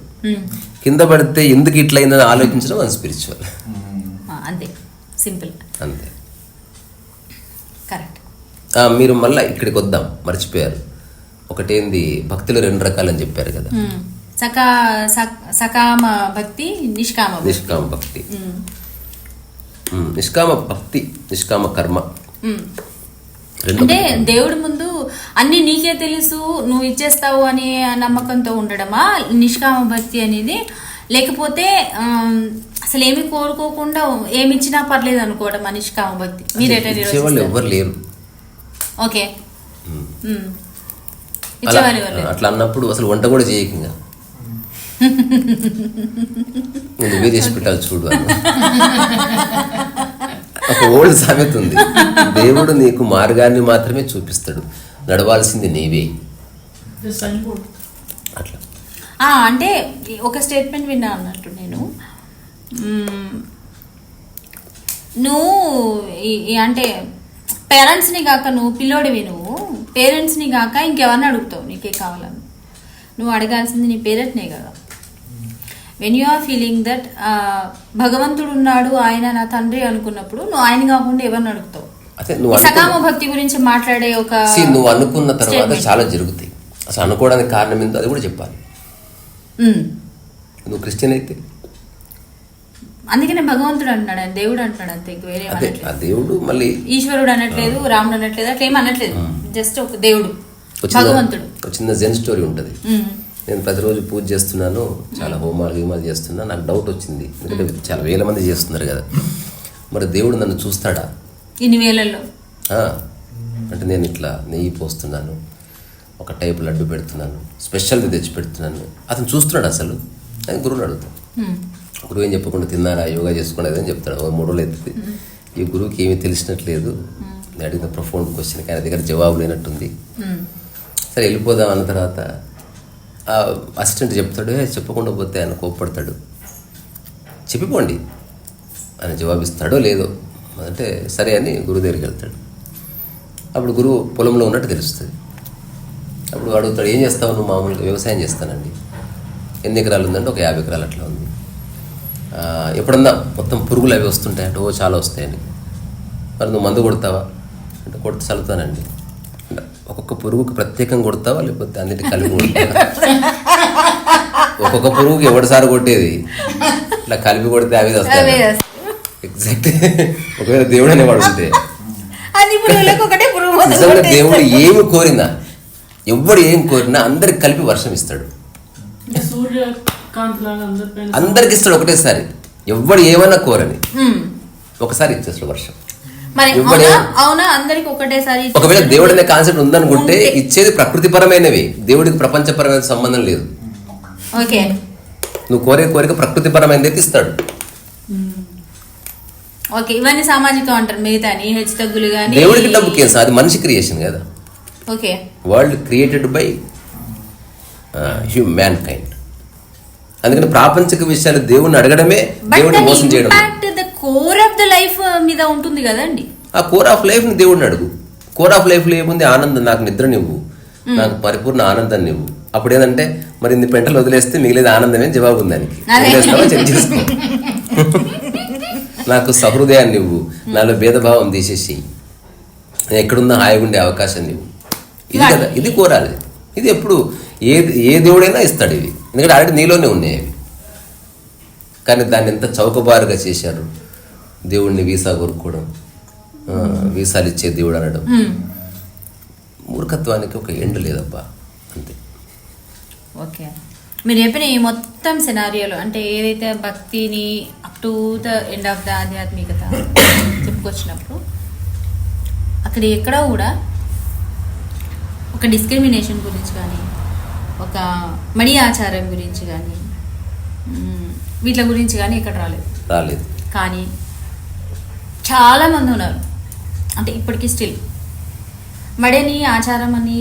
కింద పడితే ఎందుకు ఇట్లయిందని ఆలోచించడం అది స్పిరిచువల్. అంతే, సింపుల్, అంతే. కరెక్ట్. మీరు మళ్ళీ ఇక్కడికి వద్దాం, మర్చిపోయారు. ఒకటేంది, భక్తులు 2 రకాలని చెప్పారు కదా, సకామ భక్తి, నిష్కామ భక్తి. నిష్కామ భక్తి, నిష్కామ కర్మ. అంటే దేవుడి ముందు అన్ని నీకే తెలుసు నువ్వు ఇచ్చేస్తావు అనే నమ్మకంతో ఉండడమా నిష్కామ భక్తి అనేది, లేకపోతే అసలు ఏమి కోరుకోకుండా ఏమి ఇచ్చినా పర్లేదు అనుకోవడం నిష్కామ భక్తి? ఇచ్చేవాళ్ళు ఎవరు లేరు. ఓకే, అట్లా అన్నప్పుడు అసలు వంట కూడా చేయకుండా నువ్వే చేసి పెట్టాలి చూడు అని. ఒక ఓల్డ్ సామెత ఉంది, దేవుడు నీకు మార్గాన్ని మాత్రమే చూపిస్తాడు, నడవాల్సింది నీవే. అట్లా అంటే ఒక స్టేట్మెంట్ విన్నా అన్నట్టు నేను, నువ్వు అంటే పేరెంట్స్ని కాక, నువ్వు పిల్లోడివి, నువ్వు పేరెంట్స్ని కాక ఇంకెవరిని అడుగుతావు నీకే కావాలని? నువ్వు అడగాల్సింది నీ పేరెంట్నే కదా. When you are feeling that భగవంతుడు ఉన్నాడు, ఆయన నా తండ్రి అనుకున్నప్పుడు నువ్వు ఆయన కాకుండా ఎవరిని అడుగుతావు? సకామ భక్తి గురించి మాట్లాడే ఒక నువ్వు అనుకున్న తర్వాత చాలా జరుగుతాయి. అసలు అనుకోవడానికి కారణం ఏంటో అది కూడా చెప్పాలి. నువ్వు క్రిస్టియన్ అయితే అందుకనే భగవంతుడు అంటున్నాడు, ఆయన దేవుడు అంటున్నాడు, అంతే. వేరే ఆ దేవుడు మళ్ళీ ఈశ్వరుడు అనట్లేదు, రాముడు అనట్లేదు, అట్లా ఏం అనట్లేదు, జస్ట్ ఒక దేవుడు భగవంతుడు. ఒక చిన్న జెన్ స్టోరీ ఉంటుంది. నేను ప్రతిరోజు పూజ చేస్తున్నాను, చాలా హోమాలు చేస్తున్నా. నాకు డౌట్ వచ్చింది, ఎందుకంటే చాలా వేల మంది చేస్తున్నారు కదా, మరి దేవుడు నన్ను చూస్తాడా ఇన్ని వేలల్లో? అంటే నేను ఇట్లా నెయ్యి పోస్తున్నాను, ఒక టైప్ లడ్డు పెడుతున్నాను, స్పెషల్గా తెచ్చి పెడుతున్నాను, అతను చూస్తున్నాడు అసలు అని గురువుని అడుగుతాను. గురువు ఏం చెప్పకుండా తిన్నారా, యోగా చేసుకునేది అని చెప్తాడు. 3 రోజులు అవుతుంది. ఈ గురువుకి ఏమీ తెలిసినట్లేదు, నేను అడిగిన ప్రొఫౌండ్ క్వశ్చన్కి ఆయన దగ్గర జవాబు లేనట్టుంది. సరే వెళ్ళిపోదాం అన్న తర్వాత అసిస్టెంట్ చెప్తాడు, చెప్పకుండా పోతే ఆయన కోప్పడతాడు, చెప్పిపోండి ఆయన జవాబిస్తాడో లేదో అంటే సరే అని గురువు దగ్గరికి వెళ్తాడు. అప్పుడు గురువు పొలంలో ఉన్నట్టు తెలుస్తుంది. అప్పుడు అడుగుతాడు, ఏం చేస్తావు నువ్వు? మామూలుగా వ్యవసాయం చేస్తానండి. ఎన్ని ఎకరాలు ఉందంటే ఒక 50 ఎకరాలు అట్లా ఉంది. ఎప్పుడన్నా మొత్తం పురుగులు అవి వస్తుంటాయి అంటే చాలా వస్తాయని. మరి నువ్వు మందు కొడతావా అంటే కొడితే చల్లుతానండి. ఒక్కొక్క పురుగుకి ప్రత్యేకంగా కొడతావా లేకపోతే అన్నిటి కలిపి కొడతావా? ఒక్కొక్క పురుగుకి ఎవరిసారి కొట్టేది, ఇట్లా కలిపి కొడితే అవి వస్తాయి. ఎగ్జాక్ట్. ఒకవేళ దేవుడు అనేవాడు ఉంటే నిజంగా దేవుడు ఏమి కోరినా, ఎవడు ఏం కోరినా అందరికి కలిపి వర్షం ఇస్తాడు, అందరికి ఇస్తాడు ఒకటేసారి. ఎవడు ఏమైనా కోరని ఒకసారి ఇచ్చేస్తాడు వర్షం. ఒకవేళ దేవుడు అనే కాన్సెప్ట్ ఉందనుకుంటే ఇచ్చేది ప్రకృతిపరమైనవి, దేవుడికి ప్రపంచపరమైన సంబంధం లేదు. నువ్వు కోరే కోరిక ప్రకృతిపరమైనది ఇస్తాడు. ఓకే, ఇవన్నీ సామాజికం అంటారు, మిగతా హెచ్చుతగ్గులు కానీ. దేవుడికి డబ్బుకి అది మనిషి క్రియేషన్ కదా. Okay, world created by human kind. అందుకని ప్రాపంచిక విషయాలు దేవుడిని అడగడమే దేవుడిని మోసం చేయడం. కోర్ ఆఫ్ ద లైఫ్ మీద ఉంటుంది కదండి. ఆ కోర్ ఆఫ్ లైఫ్ ని దేవుడిని అడుగు. కోర్ ఆఫ్ లైఫ్ లో ఏముంది? ఆనందం. నాకు నిద్ర నివ్వు, నాకు పరిపూర్ణ ఆనందం నివ్వు. అప్పుడు ఏంటంటే మరి ఇన్ని పెంటలు వదిలేస్తే మిగిలేదు ఆనందమే జవాబు ఉంది దానికి. వదిలేస్తావా? చెక్ చేసుకో. నాకు సహృదయాన్ని నువ్వు, నాలో భేదభావం తీసేసి నేను ఎక్కడున్నా హాయిగా ఉండే అవకాశం నువ్వు. ఇది కదా, ఇది కోరాలి. ఇది ఎప్పుడు ఏ దేవుడైనా ఇస్తాడు ఇవి, ఎందుకంటే ఆల్రెడీ నీలోనే ఉన్నాయి అవి. కానీ దాన్ని ఎంత చౌకబారుగా చేశారు. దేవుడిని వీసా కొనుక్కోవడం, వీసాలు ఇచ్చే దేవుడు అనడం, మూర్ఖత్వానికి ఒక ఎండ్ లేదబ్బా, అంతే. ఓకే, మీరు చెప్పిన ఈ మొత్తం సినారియోలో అంటే ఏదైతే భక్తిని up to the end of the ఆధ్యాత్మికత చెప్పుకొచ్చినప్పుడు అక్కడ ఎక్కడ కూడా ఒక డిస్క్రిమినేషన్ గురించి కానీ, ఒక మడి ఆచారం గురించి కానీ, వీటి గురించి కానీ ఎక్కడ రాలేదు. కానీ చాలామంది ఉన్నారు, అంటే ఇప్పటికీ స్టిల్ మడని ఆచారం అని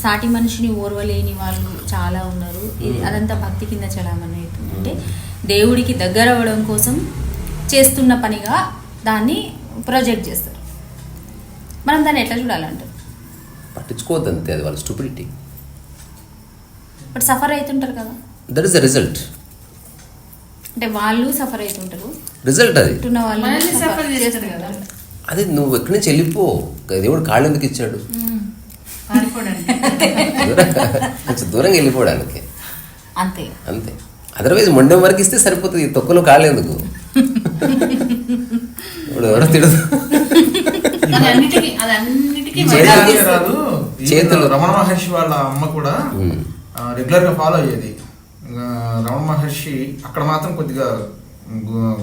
సాటి మనిషిని ఓర్వలేని వాళ్ళు చాలా ఉన్నారు. అదంతా భక్తి కింద చలామణి అవుతుంది. అంటే దేవుడికి దగ్గర అవ్వడం కోసం చేస్తున్న పనిగా దాన్ని ప్రొజెక్ట్ చేస్తారు. మనం దాన్ని ఎట్లా చూడాలంటారు? పట్టించుకోవద్దు అంతే, అది వాళ్ళ స్టూపిడిటీ. బట్ సఫర్ అవుతుంటారు కదా, దట్ ఈస్ ద రిజల్ట్. అంటే వాళ్ళు సఫర్ అవుతుంటారు, రిజల్ట్ అది. అదే నువ్వు ఎక్కడి నుంచి వెళ్ళిపో, దేవుడు కాళ్ళు ఎందుకు ఇచ్చాడు? కొంచెం దూరంగా వెళ్ళిపోవడానికి అంతే. అదర్వైజ్ మొండెం వరకు ఇస్తే సరిపోతుంది, తొక్కలో కాళ్ళు ఎందుకు? ఇప్పుడు ఎవరో తిడదు. రాదు. చేతులు రమణ మహర్షి వాళ్ళ అమ్మ కూడా రెగ్యులర్ గా ఫాలో అయ్యేది. రమణ మహర్షి అక్కడ మాత్రం కొద్దిగా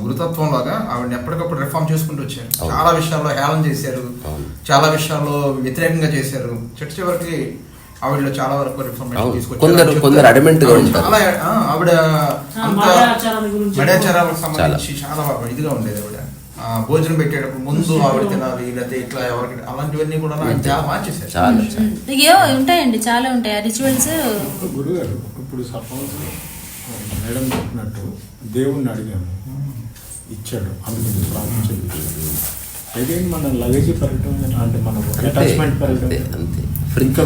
గురుతత్వం లాగా ఆవిడని ఎప్పటికప్పుడు రిఫార్మ్ చేసుకుంటూ వచ్చారు. చాలా విషయాల్లో హేళన చేశారు, చాలా విషయాల్లో వ్యతిరేకంగా చేశారు. చివరికి ఆవిడలో చాలా వరకు రిఫార్మేషన్ తీసుకొచ్చారు. అడమెంట్ గా ఉంటారు. చాలా ఆవిడ మడాచారాలకు సంబంధించి చాలా ఇదిగా ఉండేది. ఆవిడ భోజనం పెట్టేటప్పుడు ముందు ఆవిడ తినాలి, లేకపోతే ఇట్లా ఎవరికి అలాంటివన్నీ కూడా చాలా మార్చేసారు. ఉంటాయండి, చాలా ఉంటాయి ఆ రిచువల్స్. గురుగారు ఇప్పుడు సపోజ్ మేడం చెప్పినట్టు దేవుణ్ణి అడిగాము, ఇచ్చాడు, అందుకు ప్రాముఖ్యం. అయితే మన లగేజ్ పెరగటం అంటే మన అటాచ్మెంట్ పెరగటం అంతే.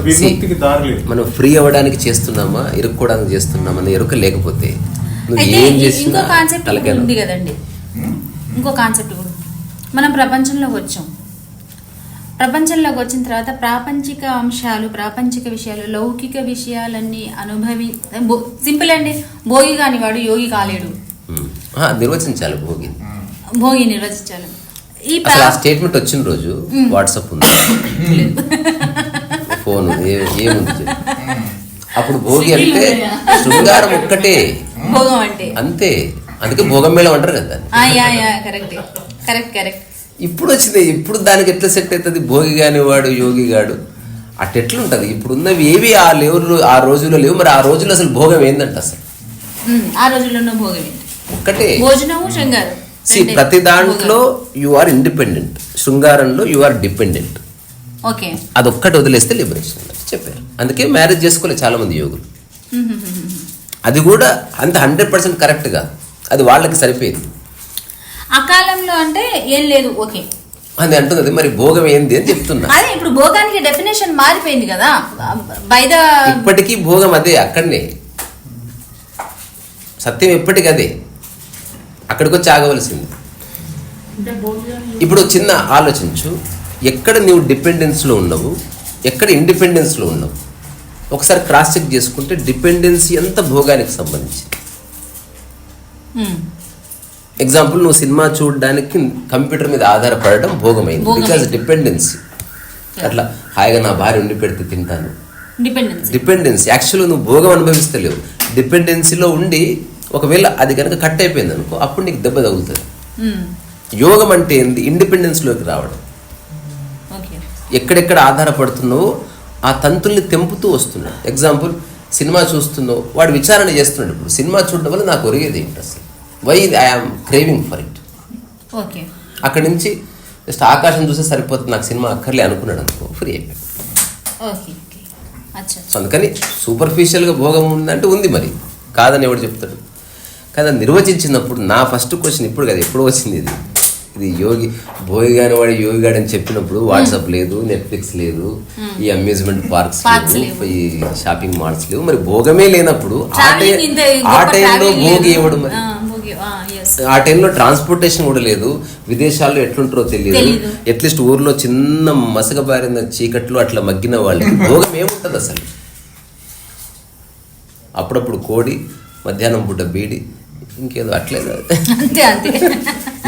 విముక్తికి దారి లేదు. మనం ఫ్రీ అవ్వడానికి చేస్తున్నామా, ఇరుక్కోవడానికి చేస్తున్నామా అనే ఎరుక లేకపోతే ఇంకో కాన్సెప్ట్ ఉంది కదండి. ఇంకో కాన్సెప్ట్ కూడా మనం ప్రపంచంలోకి వచ్చాం. ప్రపంచంలోకి వచ్చిన తర్వాత ప్రాపంచిక అంశాలు, ప్రాపంచిక విషయాలు, లౌకిక విషయాలన్నీ సింపుల్ అండి. భోగి కాని వాడు యోగి కాలేడు. నిర్వచించాలి భోగి నిర్వచించాలి. ఈ స్టేట్మెంట్ వచ్చిన రోజు వాట్సాప్ ఉంది, ఫోన్ ఏముంది, అప్పుడు భోగి అంటే శృంగారం ఒక్కటే భోగం అంటే అంతే. అందుకే భోగం మేళం అంటారు కదా. కరెక్ట్. ఇప్పుడు వచ్చింది. ఇప్పుడు దానికి ఎట్లా సెట్ అవుతుంది? భోగి గాని వాడు యోగి గాడు అట్టెట్లుంటది? ఇప్పుడున్నవి ఏవి ఆ లేవు, ఆ రోజుల్లో లేవు. మరి ఆ రోజుల్లో అసలు భోగం ఏందంట? అసలు ఆ రోజుల్లో భోగం ఒక్కటే, భోజనము శృంగారం. ప్రతి దాంట్లో యు ఆర్ ఇండిపెండెంట్, శృంగారంలో యు ఆర్ డిపెండెంట్. ఓకే, అదొక్కటి వదిలేస్తే లిబరేషన్ చెప్పారు. అందుకే మ్యారేజ్ చేసుకోలేదు చాలా మంది యోగులు. అది కూడా అంత 100% కరెక్ట్ కాదు, అది వాళ్ళకి సరిపోయింది. ఆ కాలంలో అంటే ఏం లేదు. ఓకే అది అంటున్నది. మరి భోగం ఏంది అని చెప్తున్నా. అదే ఇప్పుడు భోగానికి డెఫినేషన్ మారిపోయింది కదా. ఇప్పటికీ భోగం అదే, అక్కడనే సత్యం ఎప్పటికీ అదే, అక్కడికి వచ్చి ఆగవలసింది. ఇప్పుడు చిన్న ఆలోచించు, ఎక్కడ నువ్వు డిపెండెన్స్లో ఉన్నావు, ఎక్కడ ఇండిపెండెన్స్లో ఉన్నావు. ఒకసారి క్రాస్ చెక్ చేసుకుంటే డిపెండెన్సీ ఎంత భోగానికి సంబంధించి. ఎగ్జాంపుల్, నువ్వు సినిమా చూడడానికి కంప్యూటర్ మీద ఆధారపడడం భోగమైంది, బికాజ్ డిపెండెన్సీ. అట్లా హాయిగా నా భార్య ఉండి పెడితే తింటాను, డిపెండెన్సీ. యాక్చువల్గా నువ్వు భోగం అనుభవిస్తలేవు, డిపెండెన్సీలో ఉండి ఒకవేళ అది కనుక కట్ అయిపోయింది అనుకో, అప్పుడు నీకు దెబ్బ తగులుతుంది. యోగం అంటే ఏంది? ఇండిపెండెన్స్లోకి రావడం. ఎక్కడెక్కడ ఆధారపడుతున్నావో ఆ తంతుల్ని తెంపుతూ వస్తున్నాడు. ఎగ్జాంపుల్, సినిమా చూస్తున్నావు, వాడు విచారణ చేస్తున్నాడు. ఇప్పుడు సినిమా చూడడం వల్ల నాకు ఒరిగేది ఏంటి అసలు? Why I am craving for it. అక్కడి నుంచి జస్ట్ ఆకాశం చూస్తే సరిపోతుంది, నాకు సినిమా అక్కర్లే అనుకున్నాడు అనుకో, ఫ్రీ అయిపోయాడు. అందుకని సూపర్ఫిషియల్గా భోగం ఉందంటే ఉంది, మరి కాదని ఎవడు చెప్తాడు? కానీ నిర్వచించినప్పుడు నా ఫస్ట్ క్వశ్చన్ ఇప్పుడు కదా, ఎప్పుడు వచ్చింది ఇది యోగి భోగి గాని వాడు యోగి గాడు అని చెప్పినప్పుడు వాట్సాప్ లేదు, నెట్ఫ్లిక్స్ లేదు, ఈ అమ్యూజ్మెంట్ పార్క్స్ లేవు, ఈ షాపింగ్ మాల్స్ లేవు. మరి భోగమే లేనప్పుడు ఆ టైంలో భోగి ఎవడు? మరి ఆ టైంలో ట్రాన్స్పోర్టేషన్ కూడా లేదు, విదేశాల్లో ఎట్లుంటారో తెలియదు. అట్లీస్ట్ ఊర్లో చిన్న మసకబారిన చీకట్లో అట్లా మగ్గిన వాళ్ళు భోగం ఏముంటుంది అసలు? అప్పుడప్పుడు కోడి, మధ్యాహ్నం పూట బీడి, ఇంకేదో అట్లేదు.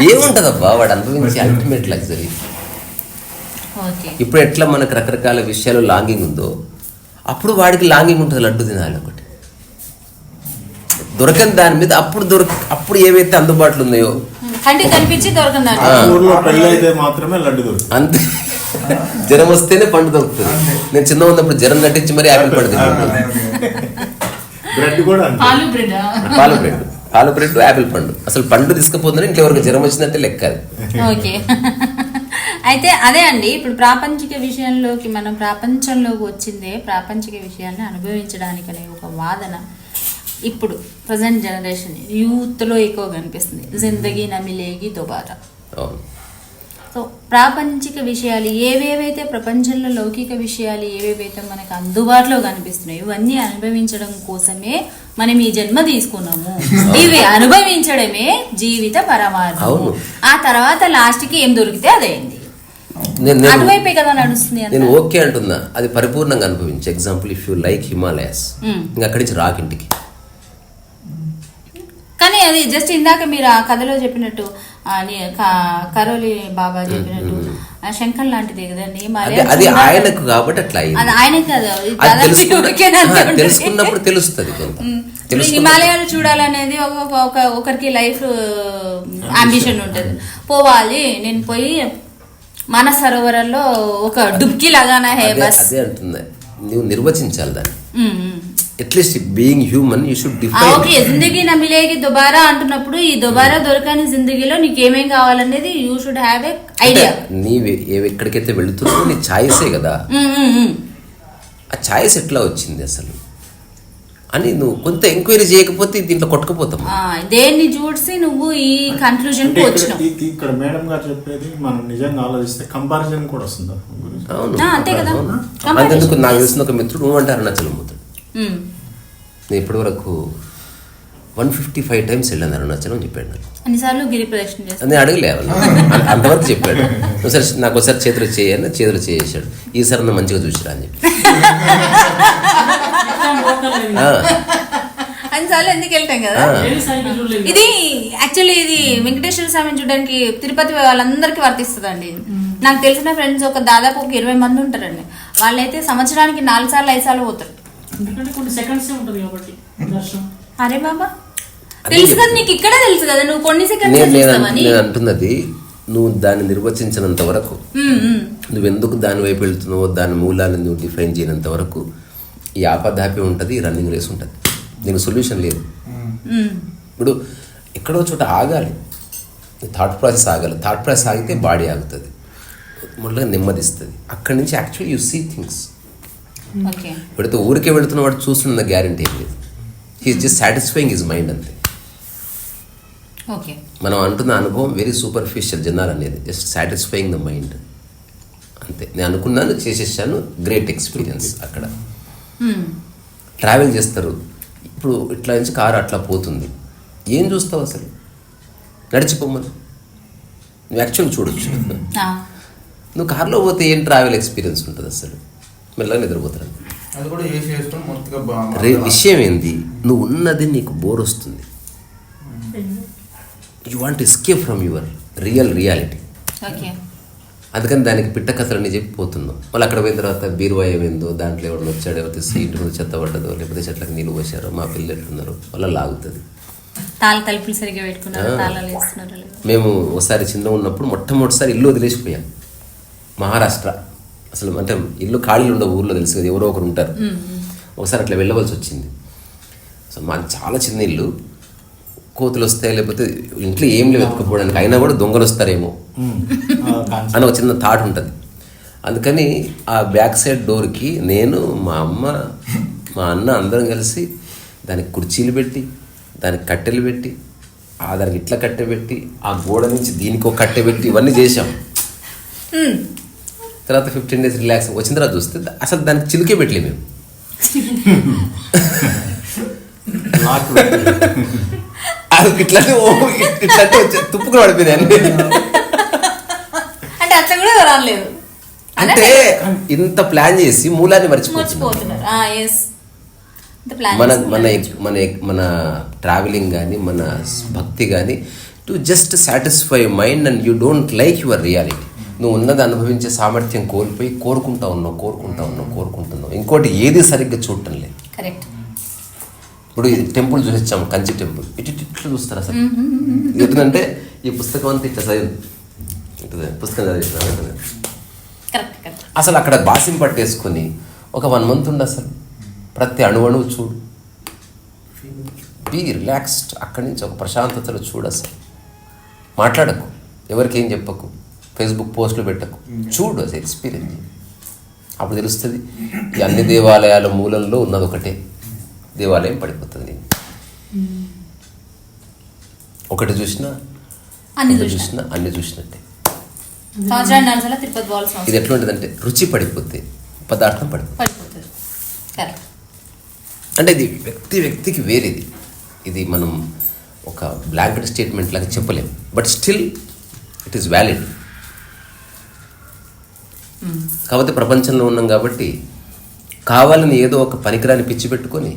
ఏముంటదబ్బా వాడు అనుభవించే అల్టిమేట్ లగ్జరీ. ఇప్పుడు ఎట్లా మనకు రకరకాల విషయాలు లాంగింగ్ ఉందో, అప్పుడు వాడికి లాంగింగ్ ఉంటుంది లడ్డు తినాలి ఒకటి. దొరకని దాని మీద అప్పుడు ఏవైతే అందుబాటులో ఉన్నాయో అంతే. జ్వరం వస్తేనే పండు దొరుకుతుంది. నేను చిన్న ఉన్నప్పుడు జ్వరం నటించి మరి యాపిల్ పండు తింటాను. పాలు బ్రెడ్, యాపిల్ పండు. అసలు పండు తీసుకుపోతుందని ఇంకెవరికి జ్వరం వచ్చిందంటే లెక్క. ఓకే, అయితే అదే అండి. ఇప్పుడు ప్రాపంచిక విషయంలోకి మనం ప్రపంచంలోకి వచ్చిందే ప్రాపంచిక విషయాన్ని అనుభవించడానికనే ఒక వాదన ఇప్పుడు ప్రజెంట్ జనరేషన్ యూత్లో ఎక్కువ కనిపిస్తుంది. జిందగీ నమిలేగి దోబారా. సో ప్రాపంచిక విషయాలు ఏవేవైతే ప్రపంచంలో లౌకిక విషయాలు ఏవేవైతే మనకు అందుబాటులో కనిపిస్తున్నాయి, ఇవన్నీ అనుభవించడం కోసమే మనం ఈ జన్మ తీసుకున్నాము. ఇవి అనుభవించడమే జీవిత పరమార్థం. ఆ తర్వాత లాస్ట్ కి ఏం దొరికితే అదైంది, అటువైపే కదా నడుస్తుంది. నేను ఓకే అంటున్నా, అది పరిపూర్ణంగా అనుభవించి. Example, if you like Himalayas, ఇంకా అక్కడి నుంచి రాకింటికి. కానీ అది జస్ట్ ఇందాక మీరు ఆ కథలో చెప్పినట్టు, కరోలి బాబా చెప్పినట్టు ఆ శంఖం లాంటిదే కదండి అంటే అది ఆయనకు కాబట్టి అట్లా అయింది. అది ఆయనకు కాదు, అది తెలుసుకున్నప్పుడు తెలుస్తుంది కొంత. హిమాలయాలు చూడాలనేది ఒకరికి లైఫ్ అంబిషన్ ఉంటుంది. పోవాలి, నేను పోయి మానస సరోవరంలో ఒక డుబ్కి లాగానా హే బస్. అదే అంటుంది, నువ్వు నిర్వచించాలి దాన్ని. At least being human you should define. Okay, జిందగీ నమిలేకి దుబారా అంటున్నప్పుడు ఈ దుబారా దొరకని జిందగీలో నీకు ఏమేం కావాలనేది you should have a idea. నీవు ఎక్కడికైతే వెళుతున్నావు నీ ఛాయిసే కదా, ఆ ఛాయిస్ ఎట్లా వచ్చింది అసలు అని నువ్వు కొంత ఎంక్వైరీ చేయకపోతే దీంట్లో కొట్టుకుపోతాం. దేన్ని చూసి నువ్వు ఈ కన్క్లూజన్ కు వచ్చినావు. ఇక్కడ మేడం గారు చెప్పేది మనం నిజంగా ఆలోచిస్తే కంపారిజన్ కూడా వస్తుంది. అంతే కదా. అందుకు నాకు తెలిసిన ఒక మిత్రుడు నువ్వంటే అరుణాచలం పోతాడు. నేను ఇప్పటి వరకు 155 times వెళ్ళాను అరుణాచలం అని చెప్పాడు నాకు. అన్నిసార్లు గిరి ప్రదక్షిణ చేస్తాను. నేను అడగలేదు, అంతవరకు చెప్పాడు. ఒకసారి నాకు ఒకసారి చేతులు చేయని చేతులు చేసాడు, ఈసారి నన్ను మంచిగా చూసిరా అని చెప్పి. అన్నిసార్లు ఎందుకు వెళ్తాం కదా. ఇది యాక్చువల్లీ ఇది వెంకటేశ్వర స్వామిని చూడడానికి తిరుపతి వాళ్ళందరికీ వర్తిస్తుందండి. నాకు తెలిసిన ఫ్రెండ్స్ దాదాపు 20 మంది ఉంటారండి. వాళ్ళైతే సంవత్సరానికి 4 సార్లు 5 సార్లు పోతారు. అరే బాబా, తెలుసు కదా నీకు, ఇక్కడే తెలుసు కదా నువ్వు కొన్ని సెకండ్స్. నేను అంటున్నది నువ్వు దాన్ని నిర్వచించినంత వరకు, నువ్వెందుకు దాని వైపు వెళ్తున్నావో దాని మూలాన్ని నువ్వు డిఫైన్ చేయనంత వరకు ఈ ఆపదాపి ఉంటుంది, రన్నింగ్ రేస్ ఉంటుంది. దీనికి సొల్యూషన్ లేదు. ఇప్పుడు ఎక్కడో చోట ఆగాలి, థాట్ ప్రాసెస్ ఆగాలి. థాట్ ప్రాసెస్ ఆగితే బాడీ ఆగుతుంది, మళ్ళీ నెమ్మదిస్తుంది. అక్కడి నుంచి యాక్చువల్లీ యూ సీ థింగ్స్. ఇప్పుడైతే ఊరికే వెళుతున్న వాడు చూస్తున్న గ్యారంటీ ఏం లేదు. He's just satisfying his mind అంతే. మనం అంటున్న అనుభవం వెరీ సూపర్ఫిషియల్. జనాలు అనేది జస్ట్ సాటిస్ఫైయింగ్ ద మైండ్ అంతే. నేను అనుకున్నాను, చేసేసాను, గ్రేట్ ఎక్స్పీరియన్స్. అక్కడ ట్రావెల్ చేస్తారు, ఇప్పుడు ఇట్లా నుంచి కారు అట్లా పోతుంది, ఏం చూస్తావు అసలు? నడిచిపోమని నువ్వు యాక్చువల్గా చూడొచ్చు. నువ్వు కార్లో పోతే ఏం ట్రావెల్ ఎక్స్పీరియన్స్ ఉంటుంది అసలు? మెల్లగా నిద్రపోతారు. విషయం ఏంది, నువ్వు ఉన్నది నీకు బోర్ వస్తుంది. You want escape from your reality. అందుకని దానికి పిట్ట కథలన్నీ చెప్పి పోతున్నాం. మళ్ళీ అక్కడ పోయిన తర్వాత బీరువాయం ఏందో, దాంట్లో ఎవరిని వచ్చాడో, ఎవరితో సీటు మీద చెత్త పడ్డదో, లేకపోతే చెట్లకు నీళ్ళు పోసారో, మా పిల్లలు ఎట్లున్నారో వాళ్ళ లాగుతుంది. తలుపులు సరిగ్గా పెట్టుకున్నారు, తాళాలు వేస్తున్నారు. మేము ఒకసారి చిన్న ఉన్నప్పుడు మొట్టమొదటిసారి ఇల్లు వదిలేసిపోయాం. మహారాష్ట్ర అసలు, అంటే ఇల్లు ఖాళీలు ఉండవు ఊర్లో, తెలుసు కదా, ఎవరో ఒకరు ఉంటారు. ఒకసారి అట్లా వెళ్ళవలసి వచ్చింది. సో మాది చాలా చిన్న ఇల్లు, కోతులు వస్తాయి, లేకపోతే ఇంట్లో ఏం లేవు వెతుకుపోవడానికి, అయినా కూడా దొంగలు వస్తారేమో అని ఒక చిన్న థాట్ ఉంటుంది. అందుకని ఆ బ్యాక్ సైడ్ డోర్కి నేను, మా అమ్మ, మా అన్న అందరం కలిసి దానికి కుర్చీలు పెట్టి, దానికి కట్టెలు పెట్టి, దానికి ఇట్లా కట్టె పెట్టి, ఆ గోడ నుంచి దీనికి ఒక కట్టె పెట్టి ఇవన్నీ చేసాం. తర్వాత 15 days రిలాక్స్ వచ్చిన తర్వాత చూస్తే అసలు దానికి చిలుకే పెట్టలే మేము. అది ఇట్లాంటి తుప్పుకు పడిపోయింది. అంటే ఇంత ప్లాన్ చేసి మూలాన్ని మర్చిపోతున్నారు. మన ట్రావెలింగ్ కానీ మన భక్తి కానీ to just satisfy mind and you don't like your reality. నువ్వు ఉన్నది అనుభవించే సామర్థ్యం కోల్పోయి కోరుకుంటా ఉన్నావు. ఇంకోటి ఏది సరిగ్గా చూడటం లేదు. ఇప్పుడు ఈ టెంపుల్ చూసొచ్చాము, కంచి టెంపుల్, ఇట్లా చూస్తారు అసలు. ఎందుకంటే ఈ పుస్తకం అంతా ఇట్లా చదివి పుస్తకం చదివిస్తున్నారు అసలు. అక్కడ బాసిం పట్టేసుకొని ఒక 1 month ఉండి అసలు ప్రతి అణువణువు చూడు, బీ రిలాక్స్డ్. అక్కడి నుంచి ఒక ప్రశాంతతలో చూడు అసలు. మాట్లాడకు, ఎవరికి ఏం చెప్పకు, ఫేస్బుక్ పోస్టులు పెట్టకు, చూడు అసలు, ఎక్స్పీరియన్స్. అప్పుడు తెలుస్తుంది ఈ అన్ని దేవాలయాల మూలంలో ఉన్నది ఒకటే దేవాలయం, పడిపోతుంది. ఒకటి చూసినా అన్ని చూసినట్టే. ఇది ఎట్లా ఉంటుందంటే రుచి పడిపోతే పదార్థం పడిపోతుంది. అంటే ఇది వ్యక్తికి వేరేది. ఇది మనం ఒక బ్లాంకెట్ స్టేట్మెంట్ లాగా చెప్పలేము, but still it is valid. కాబట్టి ప్రపంచంలో ఉన్నాం కాబట్టి కావాలని ఏదో ఒక పనికిరాని పిచ్చి పెట్టుకొని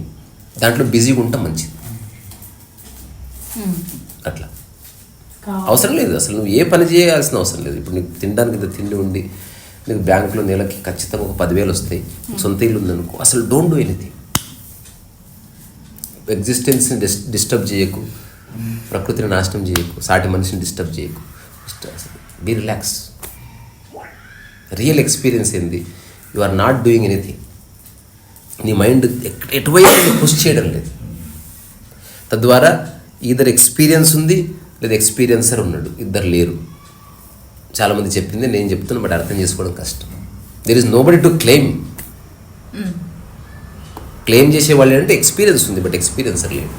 దాంట్లో బిజీగా ఉంటాం మంచిది. అట్లా అవసరం లేదు. అసలు నువ్వు ఏ పని చేయాల్సిన అవసరం లేదు. ఇప్పుడు నీకు తినడానికి ఇంత తిండి ఉండి నీకు బ్యాంకులో నెలకి ఖచ్చితంగా ఒక 10,000 వస్తాయి, సొంత ఇల్లు ఉందనుకో, అసలు డోంట్ డూ ఎనీథింగ్. ఎగ్జిస్టెన్స్ని డిస్టర్బ్ చేయకు, ప్రకృతిని నాశనం చేయకు, సాటి మనిషిని డిస్టర్బ్ చేయకు. Be relax. రియల్ ఎక్స్పీరియన్స్ ఏంది? You are not doing anything. నీ మైండ్ ఎటువైపు పుష్ చేయడం లేదు. తద్వారా ఈధర్ ఎక్స్పీరియన్స్ ఉంది లేదా ఎక్స్పీరియన్సర్ ఉన్నాడు, ఇద్దరు లేరు. చాలామంది చెప్పింది నేను చెప్తున్నా, బట్ అర్థం చేసుకోవడం కష్టం. There is nobody to claim. Claim చేసే వాళ్ళు ఏంటంటే ఎక్స్పీరియన్స్ ఉంది, బట్ ఎక్స్పీరియన్సర్ లేడు.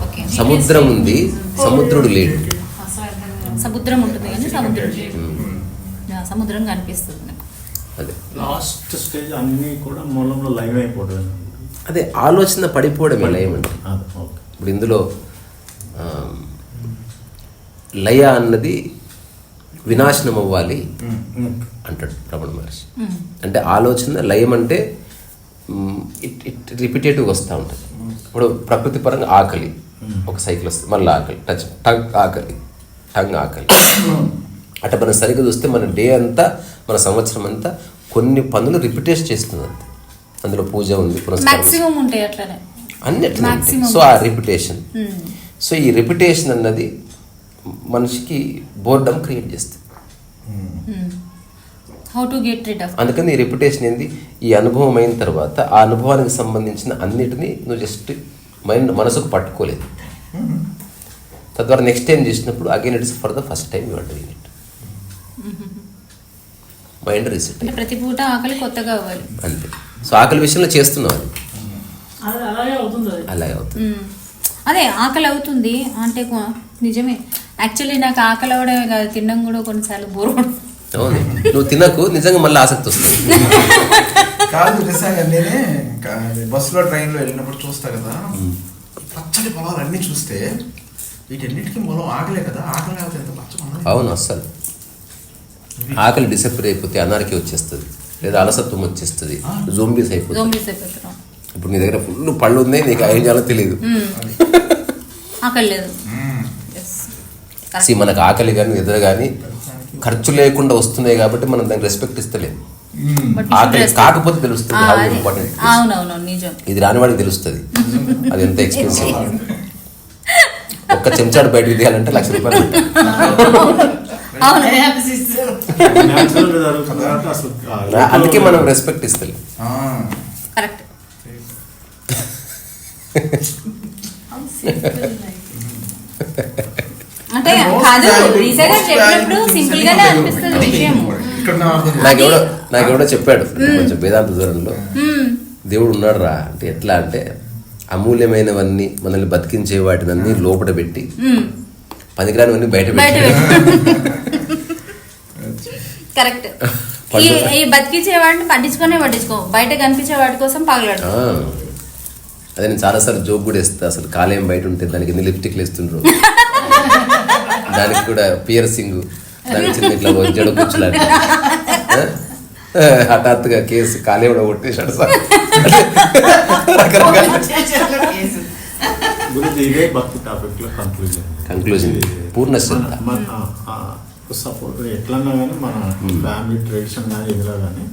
ఓకే. సముద్రం ఉంది, సముద్రుడు లేడు. సముద్రం ఉంటుంది కానీ సముద్రం లేడు. సముద్రం కనిపిస్తుంది నాకు. అదే లాస్ట్ స్టేజ్ అన్నీ కూడా మూలంలో లైవ్ అయిపోతుంది. అదే ఆలోచన పడిపోవడమే లయం అంటే. ఓకే. ఇప్పుడు ఇందులో లయ అన్నది వినాశనం అవ్వాలి అంటాడు రమణ మహర్షి. అంటే ఆలోచన లయం అంటే ఇట్ రిపిటేటివ్గా వస్తూ ఉంటుంది. ఇప్పుడు ప్రకృతి పరంగా ఆకలి, ఒక సైకిల్ వస్తుంది, మళ్ళీ ఆకలి, టంగ్ ఆకలి, టంగ్ ఆకలి. అట్లా మనం సరిగ్గా చూస్తే మన డే అంతా, మన సంవత్సరం అంతా కొన్ని పనులు రిపిటేట్ చేస్తుంది అంతే. అందులో పూజ ఉంది, మాక్సిమం ఉంటాయి అట్లనే అన్నిట్లో. సో ఆ రిపిటేషన్, సో ఈ రిపిటేషన్ అన్నది మనిషికి బోర్డమ్ క్రియేట్ చేస్తుంది. How to get rid of. అందుకని ఈ రిపిటేషన్ ఏంది, ఈ అనుభవం అయిన తర్వాత ఆ అనుభవానికి సంబంధించిన అన్నిటినీ నువ్వు జస్ట్ మనసుకు పట్టుకోలేదు. తద్వారా నెక్స్ట్ టైం చేసినప్పుడు again it's for the first time you are doing it. Mind reset అంటే ప్రతి పూట ఆకలి కొత్తగా అవ్వాలి అంతే. సో ఆకలి విషయంలో చేస్తున్నావు అది అలాగే అవుతుంది. అలాగే అవుతుంది. అదే ఆకలి అవుతుంది అంటే నిజమే. యాక్చువల్లీ నాకు ఆకలి అవడమే కాదు, తినడం కూడా కొన్నిసార్లు బోర్ కొడుతుంది. అవును, నువ్వు తినకు, నిజంగా మళ్ళీ ఆసక్తి వస్తుంది. కాదు నిజంగా నేనే బస్సులో ట్రైన్లో వెళ్ళినప్పుడు చూస్తా కదా, పచ్చడి పొలాలు అన్నీ చూస్తే వీటన్నిటికీ మూలం ఆకలే కదా. ఆకలి లేకపోతే ఎంత పచ్చగా. అవును, అస్సలు ఆకలి డిసప్పేర్ అయిపోతే అనారోగ్యం వచ్చేస్తుంది, లేదా అలసత్వం వచ్చేస్తుంది, జోంబీస్ అయిపోతుంది. ఇప్పుడు నీ దగ్గర ఫుల్ పళ్ళు ఉన్నాయి, నీకు ఏం చేయాలో తెలియదు, ఆకలి లేదు. మనకు ఆకలి కానీ నిద్ర కానీ ఖర్చు లేకుండా వస్తున్నాయి కాబట్టి మనం దానికి రెస్పెక్ట్ ఇస్తలేదు. ఆకలి కాకపోతే తెలుస్తుంది హౌ ఇంపార్టెంట్. అవునవును, నిజం. ఇది రానివాడికి తెలుస్తుంది అది ఎంత ఎక్స్పెన్సివ్. ఒక్క చెంచాడు బయటకు తీయాలంటే ₹1,00,000 అందుకే మనం రెస్పెక్ట్ ఇస్తాం. కరెక్ట్. అంటే కాదు, రీసెంట్ గా చెప్పినప్పుడు సింపుల్ గానే అనిపిస్తుంది విషయం. నాకెవడో చెప్పాడు కొంచెం వేదాంత దూరంలో, దేవుడు ఉన్నాడు రా అంటే ఎట్లా అంటే అమూల్యమైనవన్నీ మనల్ని బతికించే వాటినన్నీ లోపల పెట్టి పనికిరానివన్నీ బయట పెట్టి. కరెక్ట్. ఈ బతికించే వాడిని పట్టించుకో, బయట కనిపించే వాటి కోసం పగలడు. అదే నేను చాలాసార్లు జోక్ కూడా వేస్తా, అసలు కాలేయం బయట ఉంటే దానికి ఎన్ని లిప్స్టిక్లు వేస్తుండ్రు, దానికి కూడా పియర్సింగ్, దానికి చిన్న ఇట్లా జడ కూర్చులాంటి. హఠాత్తుగా కేసు కాలేయం కొట్టేశాడు సార్. కంక్లూజన్ పూర్ణ శ్రద్ధ. సపోర్ట్ ఎట్లన్నా కానీ మన ఫ్యామిలీ ట్రెడిషన్ కానీ ఎదురా కానీ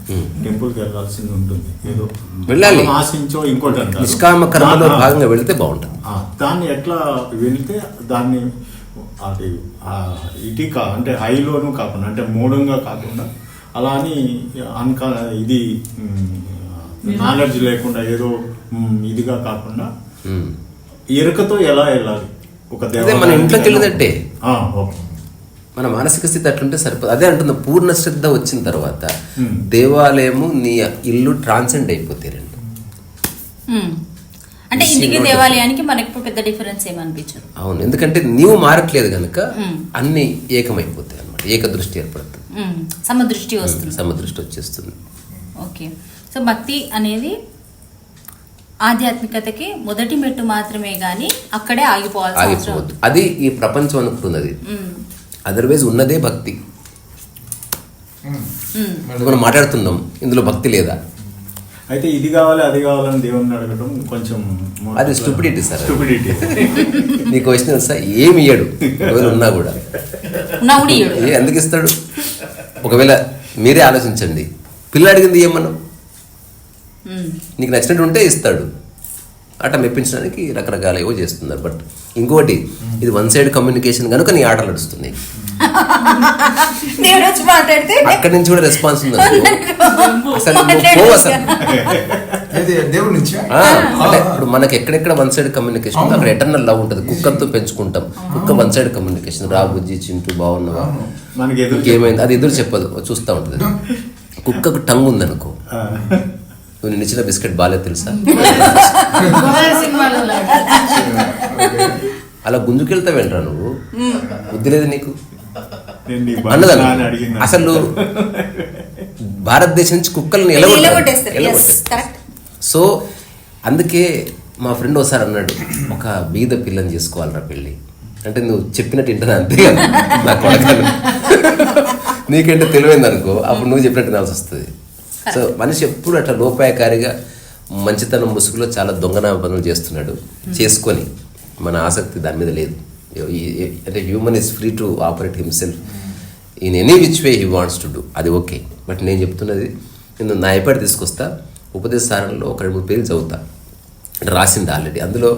టెంపుల్కి వెళ్ళాల్సింది ఉంటుంది. ఏదో వెళ్ళాలి, ఆశించో ఇంకోటి నిష్కామ కర్మలో భాగంగా వెళితే బాగుంటుంది. దాన్ని ఎట్లా వెళితే దాన్ని అది ఇది అంటే హైలోను కాకుండా, అంటే మూఢంగా కాకుండా, అలా అని ఇది నాలెడ్జ్ లేకుండా ఏదో ఇదిగా కాకుండా ఎరుకతో ఎలా వెళ్ళాలి ఒక దేవాలయం. మన ఇంట్లోకి వెళ్ళినట్టే ఓకే, మన మానసిక స్థితి అట్లుంటే సరిపోదు. అదే అంటున్నా, పూర్ణ శ్రద్ధ వచ్చిన తర్వాత దేవాలయము నీ ఇల్లు ట్రాన్సెండ్ అయిపోతాయి రెండు. అంటే ఇంటికి దేవాలయానికి మనకి పెద్ద డిఫరెన్స్ ఏమనిపించదు. అవును, ఎందుకంటే నీవు మారట్లేదు కనుక అన్ని ఏకమైపోతాయి అన్నమాట. ఏకదృష్టి ఏర్పడుతుంది, సమదృష్టి వస్తుంది, సమదృష్టి వచ్చేస్తుంది. ఓకే. సో భక్తి అనేది ఆధ్యాత్మికతకి మొదటి మెట్టు మాత్రమే గానీ అక్కడే ఆగిపోవద్దు. అది ఈ ప్రపంచం అనుకుంటున్నది, అదర్వైజ్ ఉన్నదే భక్తి. మనం మాట్లాడుతున్నాం, ఇందులో భక్తి లేదా? అయితే ఇది కావాలి అది కావాలని దేవుణ్ణి అడగడం కొంచెం అది stupidity సార్. స్టూపిడిటీ. నీకు వచ్చిన సార్ ఏమి ఇయ్యడు ఒకవేళ ఉన్నా కూడా. నవ్వుడియుడు. ఎందుకు ఇస్తాడు? ఒకవేళ మీరే ఆలోచించండి, పిల్ల అడిగింది ఏమన్నా నీకు నచ్చినట్టు ఉంటే ఇస్తాడు. అట్లా మెప్పించడానికి రకరకాల ఏవో చేస్తున్నారు. బట్ ఇంకోటి, ఇది వన్ సైడ్ కమ్యూనికేషన్ కనుక నీ ఆటలు నడుస్తున్నాయి. దేవుడు వచ్చి మాట్లాడితే అక్కడి నుంచి కూడా రెస్పాన్స్ ఉంది అసలు దేవుడి నుంచి అంటే ఇప్పుడు మనకి ఎక్కడెక్కడ వన్ సైడ్ కమ్యూనికేషన్ ఉందో అక్కడ ఎటర్నల్ లవ్ ఉంటుంది. కుక్కతో పెంచుకుంటాం, కుక్క వన్ సైడ్ కమ్యూనికేషన్. రా బుజ్జి, చింటూ బాగున్నావా, ఏమైంది, అది ఎదురు చెప్పదు, చూస్తూ ఉంటుంది. కుక్కకు టంగ్ ఉందనుకో, నువ్వు నేను ఇచ్చిన బిస్కెట్ బాగాలేదు తెలుసా, అలా గుంజుకెళ్తా వెంటరా నువ్వు, బుద్ధి లేదు నీకు అన్నదాను. అసలు భారతదేశం నుంచి కుక్కల్ని ఎలగొట్టారు. సో అందుకే మా ఫ్రెండ్ ఒకసారి అన్నాడు, ఒక బీద పిల్లని చేసుకోవాలరా పెళ్ళి అంటే. నువ్వు చెప్పినట్టు వింటున్నా అంతే కదా నా కొడకలు, నీకంటే తెలివైంది అనుకో, అప్పుడు నువ్వు చెప్పినట్టు వినాల్సి వస్తుంది. సో మనిషి ఎప్పుడు అట్లా లోపాయకారిగా మంచితనం ముసుగులో చాలా దొంగన పనులు చేస్తున్నాడు. చేసుకొని మన ఆసక్తి దాని మీద లేదు. అంటే human is free to operate himself in any which way he wants to do, అది ఓకే. బట్ నేను చెప్తున్నది, నేను నా ఐపాడ్ తీసుకొస్తా, ఉపదేశ సారంలో ఒక 2-3 పేర్లు చదువుతా, అంటే రాసింది ఆల్రెడీ. అందులో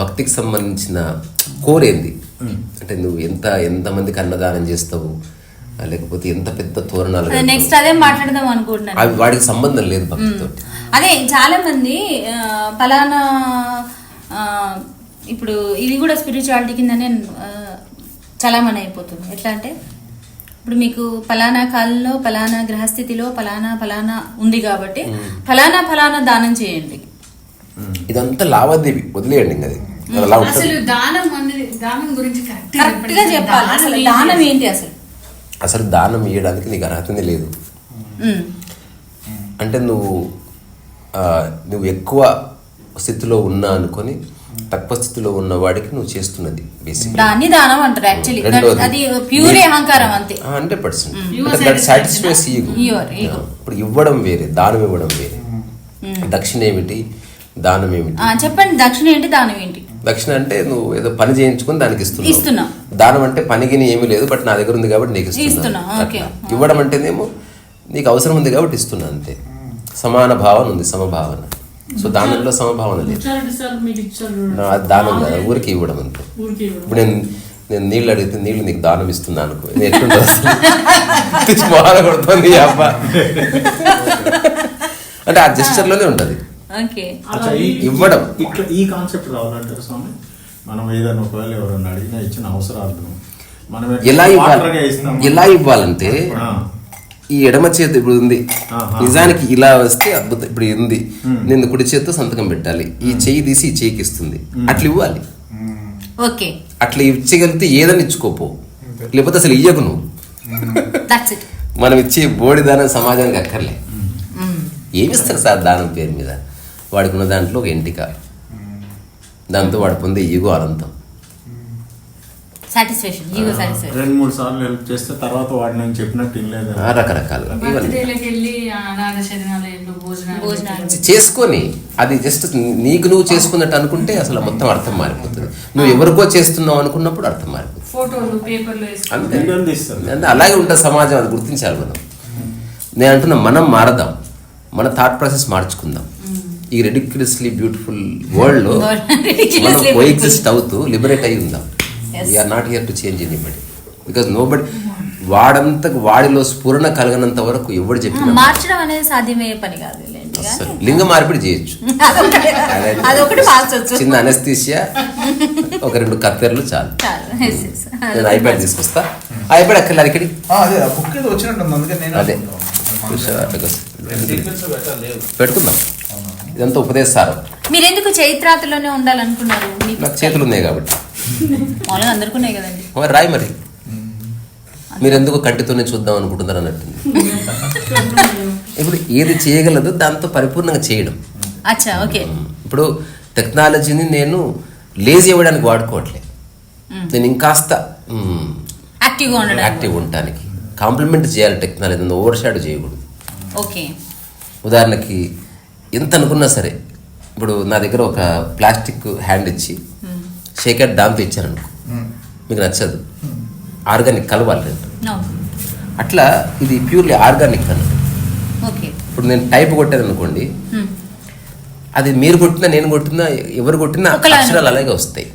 భక్తికి సంబంధించిన కోర్ ఏంది అంటే, నువ్వు ఎంతమందికి అన్నదానం చేస్తావు, లేకపోతే ఎంత పెద్ద తోరణాలు, నెక్స్ట్ అదే మాట్లాడదాం అనుకుంటున్నాను. అవి వాడికి సంబంధం లేదు భక్తితో. అదే చాలా మంది పలానా ఇప్పుడు ఇది కూడా స్పిరిచువాలిటీ కిందనే చలామణి అయిపోతుంది. ఎట్లా అంటే, ఇప్పుడు మీకు ఫలానా కాలంలో ఫలానా గ్రహస్థితిలో ఫలానా ఉంది కాబట్టి ఫలానా దానం చేయండి. ఇదంతా లావాదేవీ, వదిలేయండి. అది అసలు దానం గురించి కరెక్ట్ గా చెప్పాలి. అసలు దానం ఏంటి? అసలు దానం ఇవ్వడానికి నీకు అర్హతనే లేదు. అంటే నువ్వు ఎక్కువ స్థితిలో ఉన్నా అనుకొని తక్కువ స్థితిలో ఉన్న వాడికి నువ్వు చేస్తున్నది బేసిక్ దాన్ని దానం అంటారు. యాక్చువల్లీ అది ప్యూర్ అహంకారం అంతే. 100% దట్ సాటిస్ఫైస్ ఈగో. ఇప్పుడు ఇవ్వడం వేరే, దానం ఇవ్వడం వేరే. దక్షిణ ఏమిటి, దానం ఏమిటి చెప్పండి. దక్షిణ ఏంటి, దానం ఏంటి? దక్షిణ అంటే నువ్వు ఏదో పని చేయించుకొని దానికి ఇస్తున్నావు. దానం అంటే పనికిని ఏమీ లేదు, బట్ నా దగ్గర ఉంది కాబట్టి నీకు ఇస్తున్నా. ఇవ్వడం అంటేనేమో నీకు అవసరం ఉంది కాబట్టి ఇస్తున్నా, అంతే. సమాన భావన ఉంది, సమభావన. సో దానంలో సమభావన లేదు. దానం కదా, ఊరికి ఇవ్వడం అంతే. ఇప్పుడు నేను నీళ్ళు అడిగితే నీళ్ళు నీకు దానం ఇస్తున్నా అనుకో, నేను ఎట్లుంటుంది బాగా కొడుతుంది అబ్బా అంటే ఆ జెస్చర్లోనే ఉంటుంది ఇవ్వడం. ఇట్లా ఈ కాన్సెప్ట్ రావాలంటారు స్వామి. మనం ఏదైనా ఒకవేళ ఎవరైనా అడిగినా ఇచ్చిన అవసరాలు మనం ఎలా ఇవ్వాలంటే, ఈ ఎడమ చేతి ఇప్పుడు ఉంది, నిజానికి ఇలా వస్తే అద్భుతం. ఇప్పుడు ఉంది, నేను కుడి చేతితో సంతకం పెట్టాలి, ఈ చెయ్యి తీసి ఈ చెయ్యికి ఇస్తుంది, అట్లా ఇవ్వాలి. అట్లా ఇచ్చగలిగితే ఏదని ఇచ్చుకోపో, లేకపోతే అసలు ఇయ్యకు నువ్వు. మనం ఇచ్చే బోడి దానం సమాజానికి అక్కర్లే. ఏమిస్తారు సార్ దానం పేరు మీద? వాడికి ఉన్న దాంట్లో ఒక ఎంటిక, దాంతో వాడు పొందే ఈగో అనంతం. 2-3 సార్లు హెల్ప్ చేస్తే తర్వాత వాడు నేను చెప్పినట్టు రకరకాలుగా చేసుకొని, అది జస్ట్ నీకు నువ్వు చేసుకున్నట్టు అనుకుంటే అసలు మొత్తం అర్థం మారిపోతుంది. నువ్వు ఎవరికో చేస్తున్నావు అనుకున్నప్పుడు అర్థం మారిపోతుంది. అంతే, అలాగే ఉంటుంది సమాజం. అది గుర్తించాలి మనం. నేను అంటున్నా, మనం మారదాం, మన థాట్ ప్రాసెస్ మార్చుకుందాం. ఈ రెడిక్యులస్లీ బ్యూటిఫుల్ వరల్డ్ లో మనం కోఎగ్జిస్ట్ అవుతూ లిబరేట్ అయి ఉందాం. We're not here to change anybody, because nobody వాడిలో స్ఫురణ కలగనంత వరకు ఎవడు చెప్పినా మార్చడం అనేది సాధ్యమయ్యే పని కాదు. లింగ మార్పిడి చేయొచ్చు, చిన్న అనస్థీషియా, ఒక 2 కత్తెరలు చాలు. నేను ఐప్యాడ్ తీసుకొస్తా. ఐప్యాడ్ అక్కడ ఇక్కడి అదే పెట్టుకుందాం. ఇదంతా ఉపదేశారు. మీరు ఎందుకు చైత్రాతలోనే ఉండాలనుకున్నారు? నాకు చేతులు ఉన్నాయి కాబట్టి. అందరికీ ఉన్నాయి కదండి. రాయి మరి, మీరు ఎందుకు కంటితోనే చూద్దాం అనుకుంటున్నారు అన్నట్టు. ఇప్పుడు ఏది చేయగలదు దాంతో పరిపూర్ణంగా చేయడం. ఇప్పుడు టెక్నాలజీని నేను లేజీ అవ్వడానికి వాడుకోవట్లే, నేను ఇంకాస్త యాక్టివ్ ఉండటానికి కాంప్లిమెంట్ చేయాలి. టెక్నాలజీని ఓవర్ షాడో చేయకూడదు. ఉదాహరణకి ఎంత అనుకున్నా సరే, ఇప్పుడు నా దగ్గర ఒక ప్లాస్టిక్ హ్యాండ్ ఇచ్చి షేక్ హ్యాండ్ దాంతో ఇచ్చాను అనుకో, మీకు నచ్చదు, ఆర్గానిక్ కలవాలి. అట్లా ఇది ప్యూర్లీ ఆర్గానిక్ అన్నట్టు. ఇప్పుడు నేను టైప్ కొట్టాను అనుకోండి, అది మీరు కొట్టినా నేను కొట్టినా ఎవరు కొట్టినా అక్షరాలు అలాగే వస్తాయి.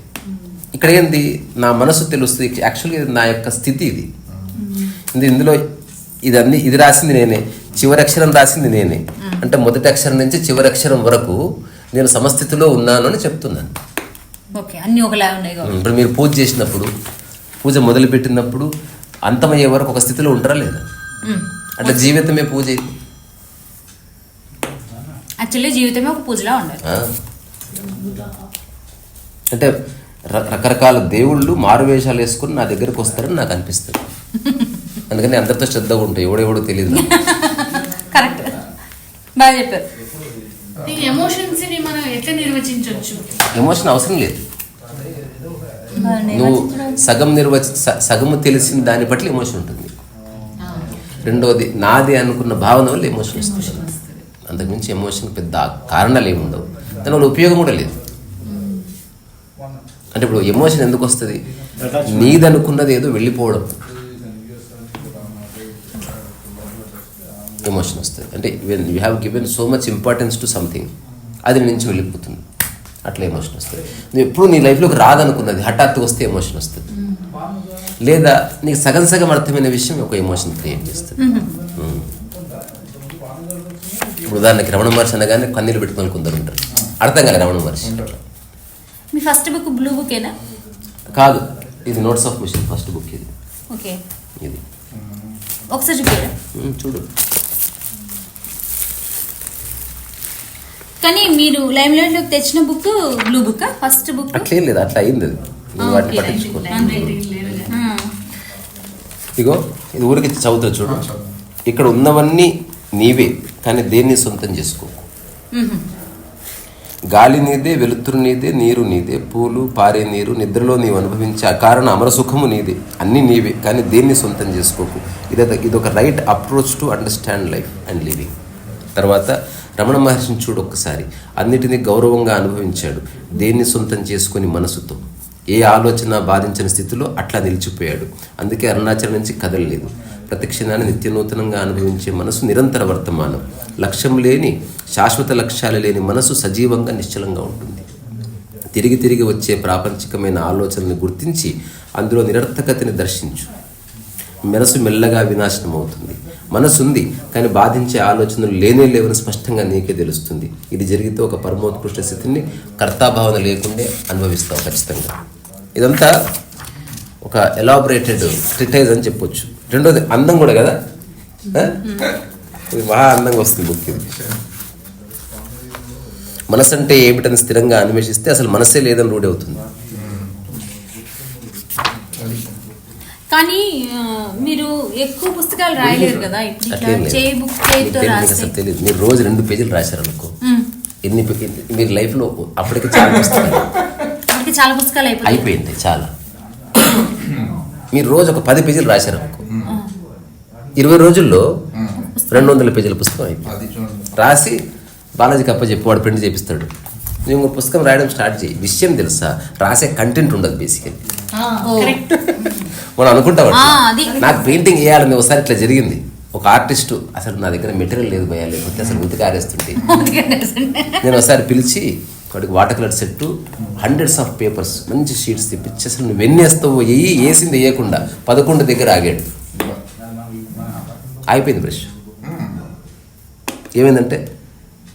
ఇక్కడ ఏంది, నా మనసు తెలుస్తుంది. యాక్చువల్గా ఇది నా యొక్క స్థితి. ఇది ఇందులో ఇది రాసింది నేనే, చివరి అక్షరం రాసింది నేనే. అంటే మొదటి అక్షరం నుంచి చివరి అక్షరం వరకు నేను సమస్థితిలో ఉన్నాను అని చెప్తున్నాను. ఇప్పుడు మీరు పూజ చేసినప్పుడు, పూజ మొదలు పెట్టినప్పుడు అంతమయ్యే వరకు ఒక స్థితిలో ఉంటారా లేదా? అంటే జీవితమే పూజ అయింది. యాక్చువల్లీ జీవితమే ఒక పూజలా ఉండాలి. అంటే రకరకాల దేవుళ్ళు మారువేషాలు వేసుకుని నా దగ్గరకు వస్తారని నాకు అనిపిస్తుంది. అందుకని అందరితో శ్రద్ధగా ఉంటాయి, ఎవడెవడో తెలియదు. కరెక్ట్, బాగా చెప్పారు. ఎమోషన్స్ ని మనం ఎట్లా నిర్వచించవచ్చు? ఎమోషన్ అవసరం లేదు. నువ్వు సగము తెలిసిన దాన్ని బట్టి ఎమోషన్ ఉంటుంది. రెండోది నాది అనుకున్న భావన వల్ల ఎమోషన్ వస్తుంది. అంతకుమించి ఎమోషన్ పెద్ద కారణాలు ఏమి ఉండవు, దానివల్ల ఉపయోగం కూడా లేదు. అంటే ఇప్పుడు ఎమోషన్ ఎందుకు వస్తుంది? నీదనుకున్నది ఏదో వెళ్ళిపోవడం ఎమోషన్ వస్తుంది. అంటే you have given so much importance to something, అది నుంచి వెళ్ళిపోతుంది, అట్లా ఎమోషన్ వస్తుంది. నువ్వు ఎప్పుడు నీ లైఫ్లోకి రాదనుకున్నది హఠాత్తుగా వస్తే ఎమోషన్ వస్తుంది. లేదా నీకు సగం సగం అర్థమైన విషయం ఒక ఎమోషన్ క్రియేట్ చేస్తుంది. ఇప్పుడు ఉదాహరణకి రమణ మహర్షి అనగానే కన్నీళ్ళు పెట్టుకొని కొందరు ఉంటారు, అర్థం కాదు రమణ మహర్షి. మీ ఫస్ట్ బుక్ బ్లూ బుకేనా? కాదు, ఇది notes of mission first book. ఇది ఓకే, ఇది ఒకసారి చూపారా? చూడు. కానీ మీరు లైమ్ లైట్ లోకి తెచ్చిన book blue book first book? అట్లేం లేదు, అట్లా అయింది. అది నువ్వు వాటిని పట్టించుకో. ఇగో ఇది ఊరికి చదువుతా చూడు. ఇక్కడ ఉన్నవన్నీ నీవే, కానీ దేన్ని సొంతం చేసుకో. గాలి నీదే, వెలుతురు నీదే, నీరు నీదే, పూలు పారే నీరు, నిద్రలో నీవు అనుభవించే అకారణ అమర సుఖము నీదే. అన్నీ నీవే, కానీ దేన్ని సొంతం చేసుకోకు. ఇదొక right approach to understand life and living. తర్వాత రమణ మహర్షిని చూడు ఒక్కసారి. అన్నిటినీ గౌరవంగా అనుభవించాడు, దేన్ని సొంతం చేసుకొని మనసుతో. ఏ ఆలోచన బాధించిన స్థితిలో అట్లా నిలిచిపోయాడు. అందుకే అరుణాచలం నుంచి కదలలేదు. ప్రతి క్షణాన్ని నిత్యనూతనంగా అనుభవించే మనసు నిరంతర వర్తమానం. లక్ష్యం లేని, శాశ్వత లక్ష్యాలు లేని మనసు సజీవంగా నిశ్చలంగా ఉంటుంది. తిరిగి తిరిగి వచ్చే ప్రాపంచికమైన ఆలోచనలను గుర్తించి అందులో నిరర్థకతని దర్శించు. మనసు మెల్లగా వినాశనం అవుతుంది. మనసు ఉంది, కానీ బాధించే ఆలోచనలు లేనే లేవని స్పష్టంగా నీకే తెలుస్తుంది. ఇది జరిగితే ఒక పరమోత్కృష్ట స్థితిని కర్తాభావన లేకుండే అనుభవిస్తావు ఖచ్చితంగా. ఇదంతా ఒక ఎలాబొరేటెడ్ ట్రిటైజ్ అని చెప్పొచ్చు. రెండోది అందం కూడా కదా, ఇది బాగా అందంగా వస్తుంది బుక్. ఇది మనసు అంటే ఏమిటని స్థిరంగా అన్వేషిస్తే అసలు మనసే లేదని రూఢి అవుతుంది. కానీ మీరు ఎక్కువ పుస్తకాలు రాయలేరు కదా, అసలు తెలియదు. మీరు రోజు 2 పేజీలు రాశారనుకో, మీరు లైఫ్లో అప్పటికి చాలా పుస్తకాలు అయిపోయింది. చాలా మీరు రోజు ఒక 10 పేజీలు రాశారనుకో, 20 రోజుల్లో 200 పేజీల పుస్తకం అయిపోయింది. రాసి బాలాజీకి అప్పచెప్పి వాడు ప్రింట్ చేపిస్తాడు. నువ్వు ఇంకో పుస్తకం రాయడం స్టార్ట్ చేయి. విషయం తెలుసా, రాసే కంటెంట్ ఉండదు బేసికలీ. మనం అనుకుంటాం నాకు పెయింటింగ్ వేయాలని. ఒకసారి ఇట్లా జరిగింది. ఒక ఆర్టిస్టు అసలు నా దగ్గర మెటీరియల్ లేదు భయ, లేకపోతే అసలు ఉతికి ఆరేస్తుంటే నేను ఒకసారి పిలిచి వాడికి water colour set, 100s of papers, మంచి షీట్స్ తెప్పించి అసలు నువ్వు ఎన్నేస్తావు వేసింది వేయకుండా 11 దగ్గర ఆగాడు. అయిపోయింది బ్రష్. ఏమైందంటే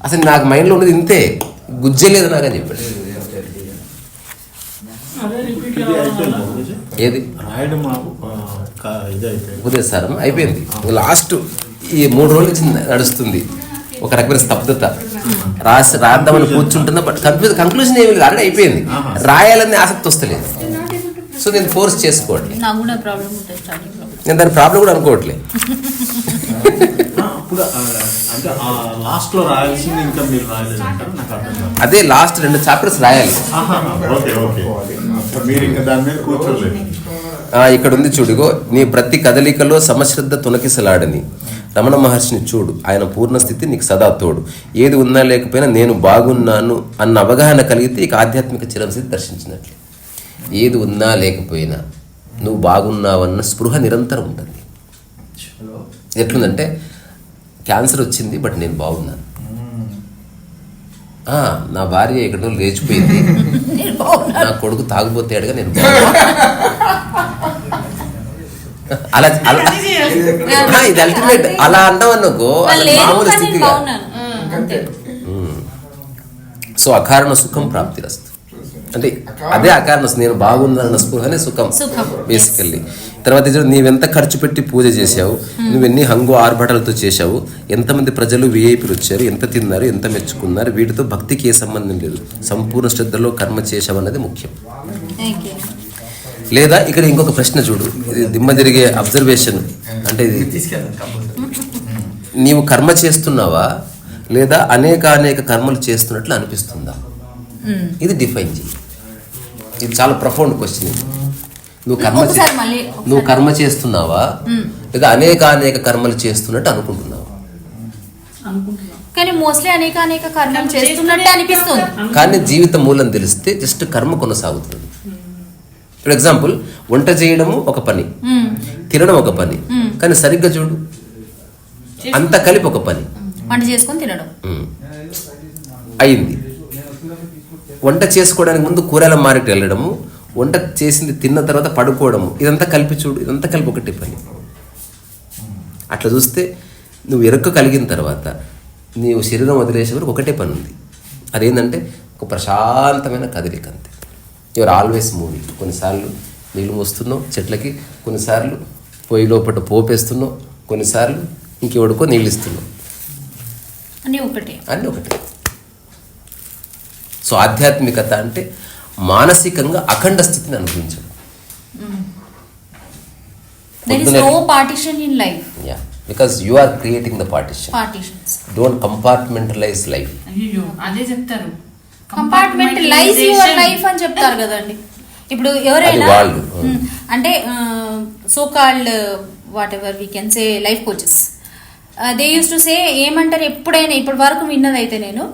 అసలు నాకు మైండ్లో ఉన్నది ఇంతే, గుజ్జలేదు నాకు అని చెప్పాడు. ఏది ఉపదేశారం అయిపోయింది. లాస్ట్ ఈ 3 రోజుల నుంచి నడుస్తుంది ఒక రకమైన స్తబ్దత. రాద్దామని కూర్చుంటున్నా, బట్ కంక్లూజన్ ఏమి లేదు, ఆల్రెడీ అయిపోయింది. రాయాలని ఆసక్తి వస్తలేదు. సో నేను ఫోర్స్ చేసుకోవట్లేదు. నేను దాని ప్రాబ్లం కూడా అనుకోవట్లేదు. అదే లాస్ట్ 2 చాప్టర్స్ రాయాలి. ఇక్కడ ఉంది చూడుగో, నీ ప్రతి కదలికలో సమశ్రద్ధ తునకిసలాడని రమణ మహర్షిని చూడు, ఆయన పూర్ణస్థితి నీకు సదా తోడు. ఏది ఉన్నా లేకపోయినా నేను బాగున్నాను అన్న అవగాహన కలిగితే ఇక ఆధ్యాత్మిక చిరంస్థితి దర్శించినట్లే. ఏది ఉన్నా లేకపోయినా నువ్వు బాగున్నావన్న స్పృహ నిరంతరం ఉంటుంది. ఎట్లుందంటే క్యాన్సర్ వచ్చింది బట్ నేను బాగున్నాను, నా భార్య ఎక్కడో లేచిపోయింది, నా కొడుకు తాగుపోతాడుగా నేను అలా ఇది అల్టిమేట్. అలా అన్నావు అనుకో మామూలు స్థితిగా. సో అకారణ సుఖం ప్రాప్తిరస్తు అంటే అదే అకారణ, నేను బాగున్నానన్న స్పృహనే సుఖం బేసికల్లీ. తర్వాత నీవెంత ఖర్చు పెట్టి పూజ చేశావు, నువ్వెన్ని హంగు ఆర్భటాలతో చేశావు, ఎంతమంది ప్రజలు విఐపీలు వచ్చారు, ఎంత తిన్నారు, ఎంత మెచ్చుకున్నారు, వీటితో భక్తికి ఏ సంబంధం లేదు. సంపూర్ణ శ్రద్ధలో కర్మ చేశావు అన్నది ముఖ్యం. లేదా ఇక్కడ ఇంకొక ప్రశ్న చూడు, ఇది దిమ్మ తిరిగే అబ్జర్వేషన్. అంటే ఇది నీవు కర్మ చేస్తున్నావా లేదా అనేక కర్మలు చేస్తున్నట్లు అనిపిస్తుందా, ఇది డిఫైన్ చేయి. ఇది చాలా ప్రొఫౌండ్ క్వశ్చన్. నువ్వు కర్మ చేస్తున్నావా లేదా అనేక కర్మలు చేస్తున్నట్టు అనుకుంటున్నావా? కానీ మోస్ట్లీ అనేక కర్మలు చేస్తున్నట్టు అనిపిస్తుంది. కానీ జీవిత మూలం తెలిస్తే జస్ట్ కర్మ కొనసాగుతుంది. ఫర్ ఎగ్జాంపుల్, వంట చేయడము ఒక పని, తినడం ఒక పని, కానీ సరిగ్గా చూడు అంత కలిపి ఒక పని. వంట చేసుకొని తినడం అయింది. వంట చేసుకోవడానికి ముందు కూరల మార్కెట్ వెళ్ళడము, వంట చేసింది తిన్న తర్వాత పడుకోవడము, ఇదంతా కలిపి చూడు, ఇదంతా కలిపి ఒకటే పని. అట్లా చూస్తే నువ్వు ఎరుక కలిగిన తర్వాత నీవు శరీరం వదిలేసే వరకు ఒకటే పని ఉంది. అదేంటంటే ఒక ప్రశాంతమైన కదలిక అంతే. Your always moving. కొన్నిసార్లు నీళ్ళు మోస్తున్నావు చెట్లకి, కొన్నిసార్లు పొయ్యి లోపల పోపేస్తున్నావు, కొన్నిసార్లు ఇంకెవడుకో నీళ్ళు ఇస్తున్నావు, అన్నీ ఒకటే. సో ఆధ్యాత్మికత అంటే మానసికంగా అఖండ స్థితిని అనుభవించడం. There is no partition in life. Yeah, because you are creating the partitions. Don't compartmentalize life. అయ్యో అదే చెప్తారు, కంపార్ట్మెంటలైజ్ యువర్ లైఫ్ అని చెప్తారు కదండి. ఇప్పుడు ఎవరైనా అంటే so called what ever we can say life coaches, they use to say ఏమంటారు, ఎప్పుడైనా ఇప్పటి వరకు విన్నదైతే నేను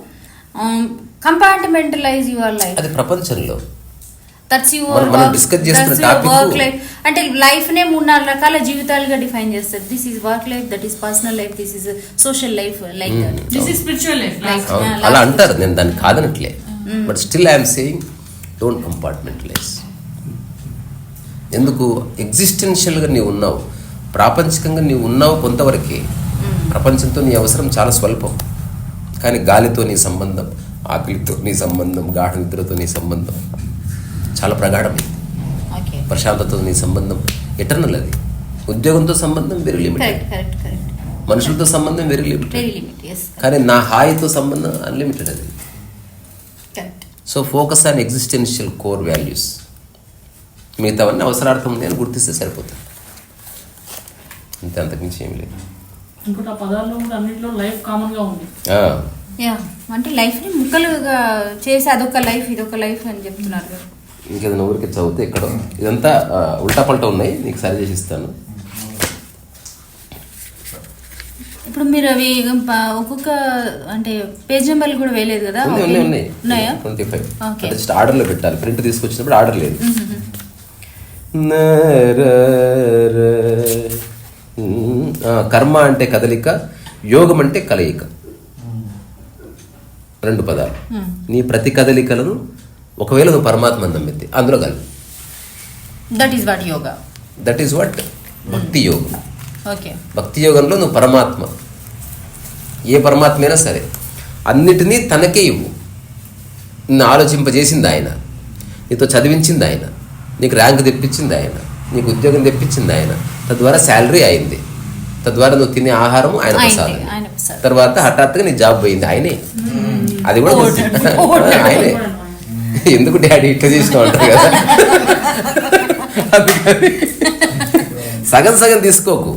కంపార్ట్మెంటలైజ్ యువర్ లైఫ్. అది ప్రపంచంలో దట్స్ యువర్ వర్క్ లైఫ్. అంటే లైఫ్ నే 3-4 రకాల జీవితాలుగా డిఫైన్ చేస్తారు. This is work life, that is personal life, this is social life, like that. This is spiritual life. అలా అంటారు, నేను దాన్ని కాదనట్లే. But still I'm saying don't compartmentalise. ఎందుకు? ఎగ్జిస్టెన్షియల్గా నీవు ఉన్నావు, ప్రాపంచికంగా నీవు ఉన్నావు కొంతవరకే. ప్రపంచంతో నీ అవసరం చాలా స్వల్పం. కానీ గాలితో నీ సంబంధం, ఆకలితో నీ సంబంధం, గాఢ నిద్రతో నీ సంబంధం చాలా ప్రగాఢమైంది. ప్రశాంతతో నీ సంబంధం ఎటర్నల్. అది ఉద్యోగంతో సంబంధం వెరీ లిమిటెడ్, మనుషులతో సంబంధం వెరీ లిమిటెడ్. కానీ నా హాయితో సంబంధం అన్లిమిటెడ్. అది so focus on existential core values. మిగతావన్నీ అవసరార్థం ఉంది అని గుర్తిస్తే సరిపోతుంది, అంతే, అంతకుమించి ఏం లేదు. ఇంకోటి ఆ పదాల్లో కూడా అన్నింటిలో లైఫ్ కామన్ గా ఉంది. అంటే లైఫ్ ని ముక్కలుగా చేసి అదొక లైఫ్ ఇదొక లైఫ్ అని చెప్తున్నారు కదా. ఇంకేదైనా ఊరికి చదివితే ఇక్కడ ఇదంతా ఉల్టా పల్టా ఉన్నాయి, నీకు సరి చేసి ఇస్తాను. ఇప్పుడు మీరు అవి ఒక్కొక్క అంటే పేజ్ నెంబర్లు కూడా వేయలేదు కదా? ఉన్నాయా? 25. జస్ట్ ఆర్డర్లో పెట్టాలి. ప్రింట్ తీసుకొచ్చినప్పుడు ఆర్డర్ లేదు. కర్మ అంటే కదలిక, యోగం అంటే కలయిక. 2 పదాలు. నీ ప్రతి కదలికలను ఒకవేళ నువ్వు పరమాత్మను నమ్మితే అందులో కలుగు. That is what yoga. That is what భక్తి యోగం. ఓకే. భక్తి యోగంలో నువ్వు పరమాత్మ, ఏ పరమాత్మ అయినా సరే, అన్నిటినీ తనకే ఇవ్వు. నిన్ను ఆలోచింపజేసింది ఆయన, నీతో చదివించింది ఆయన, నీకు ర్యాంక్ తెప్పించింది ఆయన, నీకు ఉద్యోగం తెప్పించింది ఆయన, తద్వారా శాలరీ అయింది, తద్వారా నువ్వు తినే ఆహారం ఆయన ప్రసాదం. తర్వాత హఠాత్తుగా నీ జాబ్ పోయింది, ఆయనే. అది కూడా ఆయనే. ఎందుకు డాడీ ఇట్లా చేసినావు అంటారు కదా. అందుకని సగం తీసుకోకు.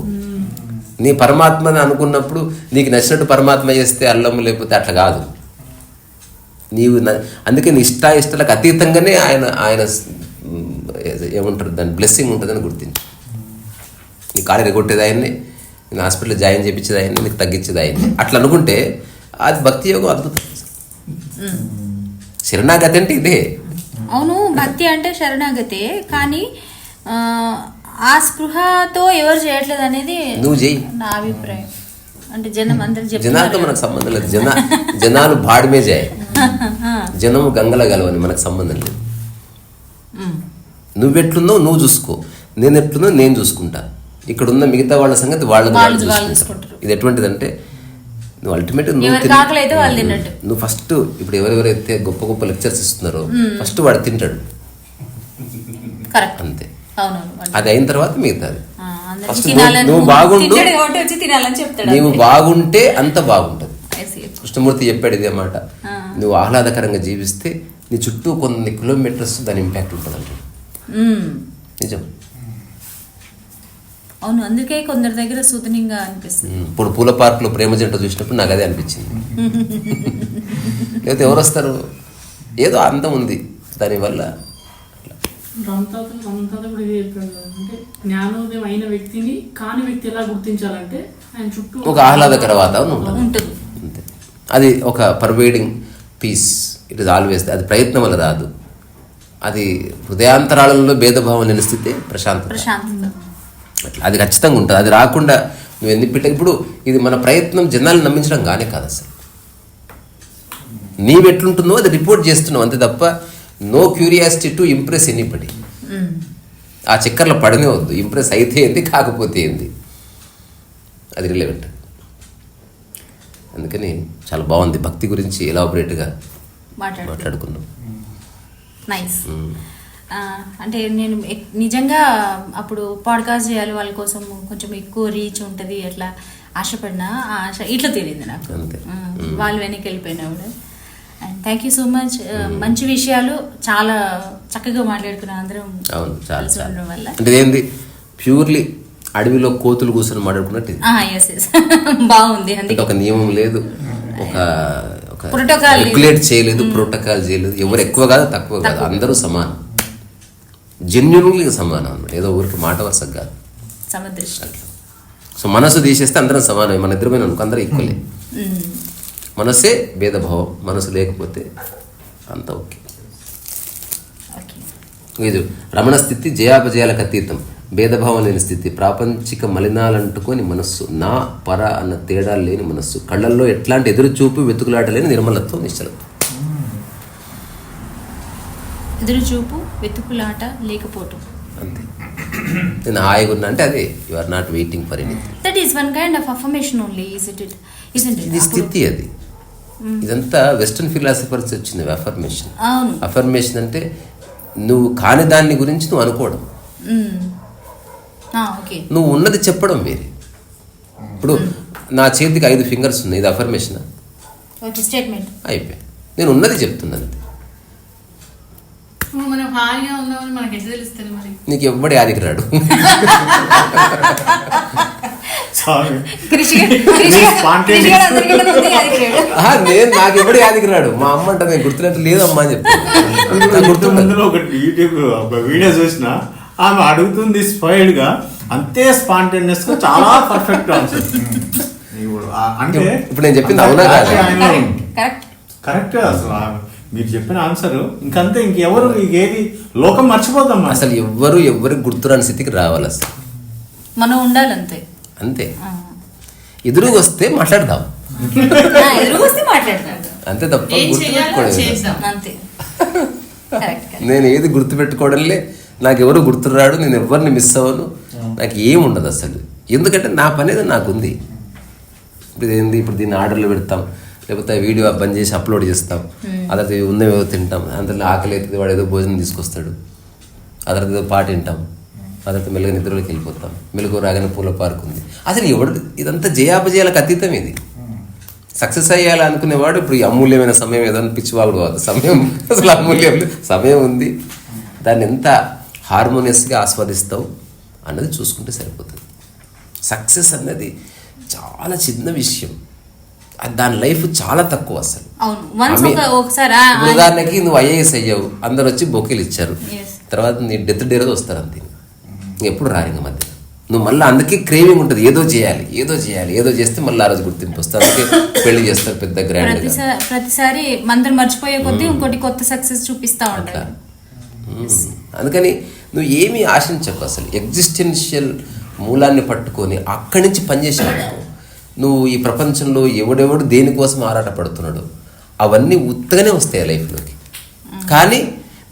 నీ పరమాత్మని అనుకున్నప్పుడు నీకు నచ్చినట్టు పరమాత్మ చేస్తే అల్లము, లేకపోతే అట్లా కాదు. నీవు అందుకే నీ ఇష్టాలకు అతీతంగానే ఆయన ఏమంటారు దాని బ్లెస్సింగ్ ఉంటుందని గుర్తించు. నీ కాలు ఎరగొట్టేది ఆయన్ని, నేను హాస్పిటల్లో జాయిన్ చేయించేది ఆయన్ని, నీకు తగ్గించేది ఆయన్ని, అట్లా అనుకుంటే అది భక్తి యోగం అద్భుతం. శరణాగతి అంటే ఇదే. అవును, భక్తి అంటే శరణాగతే, కానీ ఆ స్పృహతో ఎవరు చేయట్లేదు అనేది నువ్వు చెయ్యి. నా అభిప్రాయం. అంటే జనం అందరు జనాలతో మనకు సంబంధం లేదు. జనాలు బాడిమే చేయ, జనము గంగల గలవని మనకు సంబంధం లేదు. నువ్వెట్లుందో నువ్వు చూసుకో, నేను ఎట్లుందో నేను చూసుకుంటా. ఇక్కడ ఉన్న మిగతా వాళ్ళ సంగతి వాళ్ళు చూసుకుంటారు. ఇది ఎటువంటిదంటే నువ్వు అల్టిమేట్ నువ్వు ఫస్ట్ ఇప్పుడు ఎవరెవరైతే గొప్ప గొప్ప లెక్చర్స్ ఇస్తున్నారో ఫస్ట్ వాడు తింటాడు అంతే. అది అయిన తర్వాత మిగతాది. ఫస్ట్ నువ్వు బాగుండు, నువ్వు బాగుంటే అంత బాగుంటుంది. కృష్ణమూర్తి చెప్పాడు ఇదే మాట. నువ్వు ఆహ్లాదకరంగా జీవిస్తే నీ చుట్టూ కొన్ని కిలోమీటర్స్ దాని ఇంపాక్ట్ ఉంటుంది అంటే నిజం. అవును, అందుకే కొందరి దగ్గర సూదనంగా అనిపిస్తుంది. ఇప్పుడు పూల పార్కులో ప్రేమ జంట చూసినప్పుడు నాకు అదే అనిపించింది. లేకపోతే ఎవరు వస్తారు, ఏదో అందం ఉంది దానివల్ల. జ్ఞానోదయం అయిన వ్యక్తిని కాని వ్యక్తి ఎలా గుర్తించాలంటే ఆయన చుట్టూ ఒక ఆహ్లాదకర వాతావరణం ఉంటుంది అంతే. అది ఒక pervading peace. It is always. అది ప్రయత్నం వల్ల రాదు, అది హృదయాంతరాళంలో భేదభావం లేని స్థితి ప్రశాంతత. అట్లా అది ఖచ్చితంగా ఉంటుంది. అది రాకుండా నువ్వు ఎందుకు పెట్ట. ఇప్పుడు ఇది మన ప్రయత్నం జనాలను నమ్మించడం కానీ కాదు అసలు. నీవెట్లుంటుందో అది రిపోర్ట్ చేస్తున్నావు అంతే తప్ప no curiosity to impress anybody. ఆ చక్కర్లో పడనే వద్దు. ఇంప్రెస్ అయితే ఏంది, కాకపోతే ఏంది, అది రిలవెంట్. అందుకని చాలా బాగుంది భక్తి గురించి ఎలాబొరేట్గా మాట్లాడుకున్నాం. నైస్. అంటే నేను నిజంగా అప్పుడు పాడ్కాస్ట్ చేయాలి వాళ్ళ కోసం, కొంచెం ఎక్కువ రీచ్ ఉంటుంది అట్లా ఆశపడినా ఆ ఆశ ఇట్లా తెలియదు నాకు. వాళ్ళు వెనక్కి వెళ్ళిపోయినప్పుడు. And thank you so much. మంచి విషయాలు చాలా చక్కగా మాట్లాడుకున్నాం అందరం. అవును, చాలా వల్ల అంటే ఏంది ప్యూర్లీ అడవిలో కోతులు కూర్చొని మాట్లాడుకున్నట్టు బాగుంది. అందుకే ఒక నియమం లేదు, ఒక రెగ్యులేట్ చేయలేదు, ప్రోటోకాల్ చేయలేదు. ఎవరు ఎక్కువ కాదు తక్కువ కాదు, అందరూ సమానం, జెన్యున్లీ సమానం అన్నమాట. ఏదో ఊరికి మాట వరుసకు కాదు. సో మనసు తీసేస్తే అందరం సమానమే. మన ఇద్దరమైన అనుకో అందరూ ఈక్వలే. మనసే భేదభావం, మనసు లేకపోతే అంత ఓకే. ఇది రమణ స్థితి జయాపజయాలకు అతీతం, భేదభావం లేని స్థితి, ప్రాపంచిక మలినాలంటుకొని మనస్సు, నా పర అన్న తేడా లేని మనస్సు, కళ్ళల్లో ఎట్లాంటి ఎదురు చూపు వెతుకులాట లేని నిర్మలత్వం, నిశ్చలత్వం. ఎదురు చూపు వెతుకులాట లేకపోవటం అంతే. నేను హాయిగా ఉన్నా అంటే అదే you are not waiting for anything. That is one kind of affirmation only, isn't it? ఇది స్థితి. అది ఇదంతా వెస్టర్న్ ఫిలాసఫర్స్ వచ్చింది అఫర్మేషన్. అఫర్మేషన్ అంటే నువ్వు కాని దాన్ని గురించి నువ్వు అనుకోవడం, నువ్వు ఉన్నది చెప్పడం వేరే. ఇప్పుడు నా చేతికి 5 ఫింగర్స్ ఉన్నాయి, ఇది అఫర్మేషన్ అయిపోయి నేను ఉన్నది చెప్తున్నాను. నీకు ఎవ్వడి ఆదికి రాడు. నేను నాకు ఎప్పుడు యాదికి రాడు. మా అమ్మ అంటే నేను గుర్తున్నట్టు లేదమ్మా అని చెప్తాను. గుర్తుండదు. ఒక యూట్యూబ్ వీడియో చూసిన ఆమె అడుగుతుంది స్పైల్డ్ గా, అంతే స్పాంటేనియస్ గా, చాలా పర్ఫెక్ట్ ఆన్సర్. అంటే ఇప్పుడు నేను చెప్పింది అవునా కాదు? కరెక్ట్. అసలు మీరు చెప్పిన ఆన్సర్ ఇంకంతే. ఇంకెవరు ఏది లోకం మర్చిపోతాం. అసలు ఎవరికి గుర్తురాని స్థితికి రావాలి. అసలు మనం ఉండాలి అంతే. అంతే. ఎదురుగా వస్తే మాట్లాడదాం అంతే తప్ప గుర్తుపెట్టుకోవడం. నేను ఏది గుర్తుపెట్టుకోవడంలే, నాకు ఎవరు గుర్తురాడు, నేను ఎవరిని మిస్ అవ్వను, నాకు ఏముండదు అసలు. ఎందుకంటే నా పని ఏదో నాకు ఉంది. ఇప్పుడు ఏంది, ఇప్పుడు దీన్ని ఆర్డర్లో పెడతాం, లేకపోతే వీడియో బంద్ చేసి అప్లోడ్ చేస్తాం, అదర్ ఉన్నవేవో తింటాం, అందులో ఆకలి అవుతుంది, వాడు ఏదో భోజనం తీసుకొస్తాడు, అదర్ ఏదో పాట వింటాం, అదంతా మెల్లగా నిద్రలోకి వెళ్ళిపోతాం. మెలుగు రాగానే పూల పార్క్ ఉంది. అసలు ఎవడు ఇదంతా జయాపజయాలకు అతీతం. ఇది సక్సెస్ అయ్యాలి అనుకునేవాడు ఇప్పుడు ఈ అమూల్యమైన సమయం ఏదో పిచ్చివాగుడు కాదు. సమయం అసలు అమూల్యం, సమయం ఉంది, దాన్ని ఎంత హార్మోనియస్గా ఆస్వాదిస్తావు అన్నది చూసుకుంటే సరిపోతుంది. సక్సెస్ అన్నది చాలా చిన్న విషయం, దాని లైఫ్ చాలా తక్కువ అసలు. ఉదాహరణకి నువ్వు IAS అయ్యావు, అందరు వచ్చి బొకేలు ఇచ్చారు, తర్వాత నీ డెత్ డే రోజు వస్తారు అంతే, ఎప్పుడు రారు ఇంకా మధ్య. నువ్వు మళ్ళీ అందుకే క్రేవింగ్ ఉంటుంది, ఏదో చేయాలి ఏదో చేస్తే మళ్ళీ ఆ రోజు గుర్తింపు వస్తుంది. అందుకే పెళ్లి చేస్తారు పెద్ద గ్రాండ్గా. ప్రతిసారి మందరు మర్చిపోయే కొద్దీ ఇంకోటి కొత్త సక్సెస్ చూపిస్తూ ఉంటారు. అందుకని నువ్వు ఏమీ ఆశించకు. అసలు ఎగ్జిస్టెన్షియల్ మూలాన్ని పట్టుకొని అక్కడి నుంచి పనిచేసావు. నువ్వు ఈ ప్రపంచంలో ఎవడెవడు దేనికోసం ఆరాటపడుతున్నాడు అవన్నీ ఉత్తగానే వస్తాయి లైఫ్లోకి. కానీ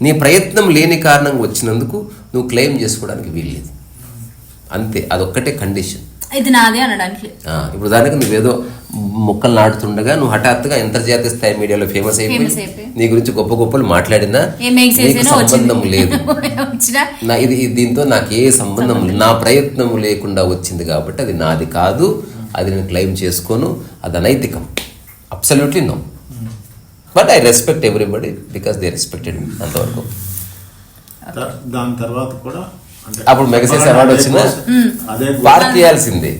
నీ ప్రయత్నం లేని కారణంగా వచ్చినందుకు నువ్వు క్లెయిమ్ చేసుకోవడానికి వీల్లేదు, అంతే. అదొక్కటే కండిషన్. ఇది నాదే అనడానికి. ఇప్పుడు దానికి నువ్వేదో మొక్కలు నాటుతుండగా నువ్వు హఠాత్తుగా అంతర్జాతీయ స్థాయి మీడియాలో ఫేమస్ అయిపోయి నీ గురించి గొప్పలు మాట్లాడినా సంబంధం లేదు. ఇది దీంతో నాకు ఏ సంబంధం లేదు, నా ప్రయత్నం లేకుండా వచ్చింది కాబట్టి అది నాది కాదు, అది నేను క్లెయిమ్ చేసుకోను, అది అనైతికం. Absolutely no. But I respect everybody because they respected me. అంతవరకు. దాని తర్వాత కూడా అప్పుడు మెగాసెస్ అవార్డు వచ్చిందా పార్క్ చేయాల్సిందే,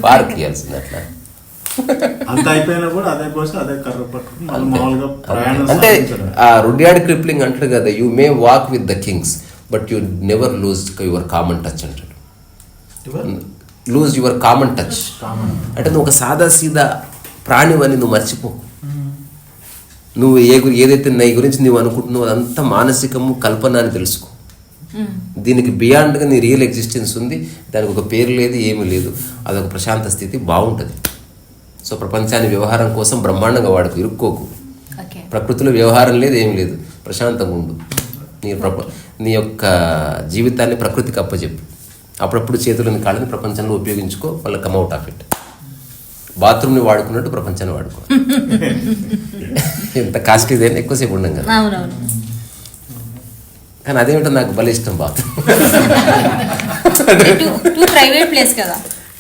పార్క్ చేయాల్సిందే. అట్లా అంత అయిపోయినా కూడా అదే కోసం అదే కర్ర పట్టుకుని మామూలుగా ప్రయాణం. అంటే ఆ రుడ్యార్డ్ క్రిప్లింగ్ అంటాడు కదా, you may walk with the Kings but you never lose your common touch అంటాడు. లూజ్ యువర్ కామన్ టచ్ అంటే నువ్వు ఒక సాదా సీదా ప్రాణివని నువ్వు మర్చిపో. నువ్వు ఏదైతే నీ గురించి నువ్వు అనుకుంటున్నావు అదంతా మానసికము, కల్పన అని తెలుసుకో. దీనికి బియాండ్గా నీ రియల్ ఎగ్జిస్టెన్స్ ఉంది, దానికి ఒక పేరు లేదు, ఏమీ లేదు. అదొక ప్రశాంత స్థితి, బాగుంటుంది. సో ప్రపంచాన్ని వ్యవహారం కోసం బ్రహ్మాండంగా వాడుకు, ఇరుక్కోకు. ప్రకృతిలో వ్యవహారం లేదు, ఏమి లేదు, ప్రశాంతంగా ఉండు. నీ యొక్క జీవితాన్ని ప్రకృతికి అప్పచెప్పు. అప్పుడప్పుడు చేతులని కాళ్ళని ప్రపంచంలో ఉపయోగించుకో, మళ్ళీ కమ్అవుట్ ఆఫ్ ఇట్. బాత్రూమ్ని వాడుకున్నట్టు ప్రపంచాన్ని వాడుకో. ఎంత కాస్ట్లీది అయినా ఎక్కువసేపు ఉండం కదా. కానీ అదేమిటో నాకు భలే ఇష్టం బాత్రూమ్. టూ ప్రైవేట్ ప్లేస్ కదా.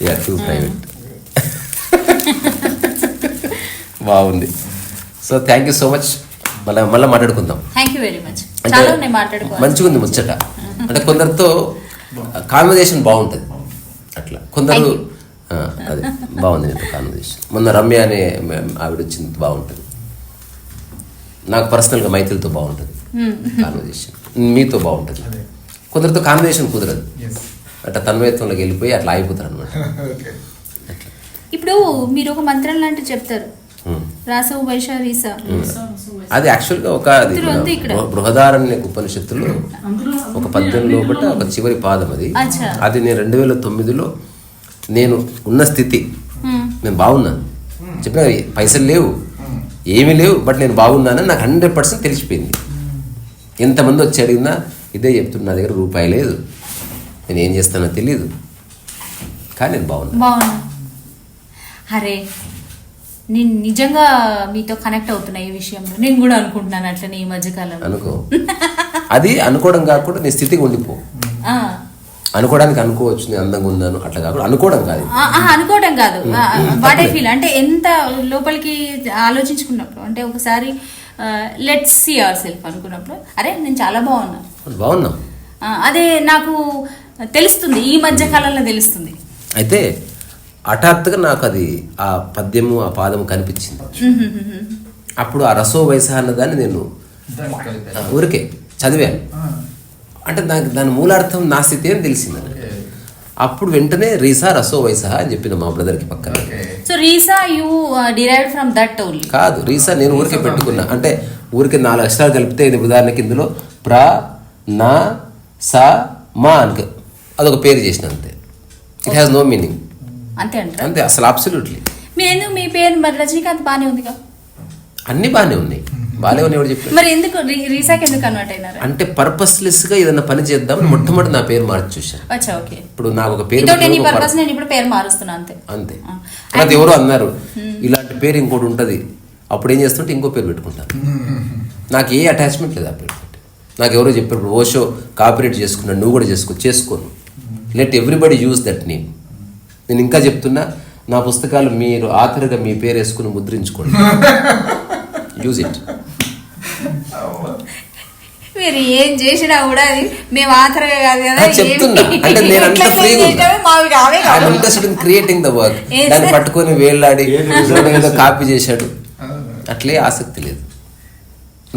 Yeah, too private. బాగుంది. So thank you so much. మళ్ళీ మాట్లాడుకుందాం. Thank you very much. మంచిగా ఉంది ముచ్చట. అంటే కొందరితో కాన్వర్జేషన్ బాగుంటుంది అట్లా, కొందరు అదే బాగుంది నీతో కాన్వర్జేషన్. మొన్న రమ్య అనే ఆవిడ వచ్చింది, బాగుంటుంది. నాకు పర్సనల్గా మైత్రితో బాగుంటుంది కాన్వర్జేషన్, మీతో బాగుంటుంది. కొందరితో కాన్వర్జేషన్ కుదరదు, అట్లా తన్మయత్వంలోకి వెళ్ళిపోయి అట్లా అయిపోతారు అనమాట. ఇప్పుడు మీరు ఒక మంత్రం లాంటివి చెప్తారు, రాసవు వైశ రీసా. అది యాక్చువల్గా ఒక బృహదారణ్య ఉపనిషత్తులు ఒక పద్యంలో బట్టి ఒక చివరి పాదం అది. అది నేను 2009లో నేను ఉన్న స్థితి, నేను బాగున్నాను చెప్పిన, పైసలు లేవు ఏమీ లేవు, బట్ నేను బాగున్నానని నాకు 100% తెలిసిపోయింది. ఎంతమంది వచ్చి అడిగినా ఇదే చెప్తున్నా, నా దగ్గర రూపాయి లేదు, నేను ఏం చేస్తానో తెలీదు, కానీ నేను బాగున్నా. అరే నేను నిజంగా మీతో కనెక్ట్ అవుతున్నా ఈ విషయంలో. నేను కూడా అనుకుంటున్నాను అట్లనే ఈ మధ్యకాలంలో. అనుకో, అది అనుకోవడం కాకుండా నీ స్థితికి ఉండిపో. అనుకోవడానికి అనుకోవచ్చు నేను అందంగా ఉన్నాను అట్లా కాకుండా, అనుకోవడం కాదు, అనుకోవడం కాదు. వాట్ ఐ ఫీల్ అంటే ఎంత లోపలికి ఆలోచించుకున్నప్పుడు, అంటే ఒకసారి లెట్స్ సీ అవర్ సెల్ఫ్ అనుకున్నప్పుడు, అరే నేను చాలా బాగున్నా, అదే నాకు తెలుస్తుంది, ఈ మధ్య కాలంలో తెలుస్తుంది. అయితే హఠాత్తుగా నాకు అది ఆ పద్యము ఆ పాదము కనిపించింది. అప్పుడు ఆ రసో వయస అన్నదాన్ని నేను ఊరికే చదివాను. అంటే నాకు దాని మూలార్థం నా స్థితి అని తెలిసింది. అప్పుడు వెంటనే రీసా రసో వయస అని చెప్పిన మా బ్రదర్కి పక్కన. సో రీసా you derived from that only? కాదు, రీసా నేను ఊరికే పెట్టుకున్నా. అంటే ఊరికే 4 అక్షరాలు కలిపితే ఇది ఉదాహరణకి ఇందులో ప్ర నా సా మా అని అదొక పేరు చేసిన, అంతే. ఇట్ హ్యాస్ నో మీనింగ్, అంతే అసలు. అబ్సల్యూట్లీ. మీరు మీ పేరు మరి రజనీకాంత్ బాగానే ఉంది కదా? అన్ని బాగానే ఉన్నాయి, బాగానే ఉన్నాయి. ఎవరు చెప్పారు? మరి ఎందుకు రీసాకి ఎందుకు కన్వర్ట్ అయినారు? అంటే పర్పస్లెస్ గా ఏదైనా పని చేద్దాం మొట్టమొదటి నా పేరు మార్చి చూశాను. ఇప్పుడు నాకు ఒక పేరు మారుస్తున్నా, అంతే. అది ఎవరో అన్నారు ఇలాంటి పేరు ఇంకోటి ఉంటది, అప్పుడు ఏం చేస్తుంటే ఇంకో పేరు పెట్టుకుంటాను. నాకు ఏ అటాచ్మెంట్ లేదు ఆ పేరు. నాకు ఎవరో చెప్పారు ఓషో కాపీరేట్ చేసుకున్నాను, నువ్వు కూడా చేసుకోను. Let everybody use that name. నేను ఇంకా చెప్తున్నా, నా పుస్తకాలు మీరు ఆఖరిగా మీ పేరు వేసుకుని ముద్రించుకోండి, యూజ్ ఇట్. మీరు ఏం చేసినా కూడా అది మేము ఆఖరిగా కాదు కదా చెప్తున్నా. అంటే నేను అంత ఫ్రీగా interested in creating the work. దాన్ని పట్టుకొని వేళ్ళాడి ఏదో కాపీ చేశాడు అట్లే ఆసక్తి లేదు.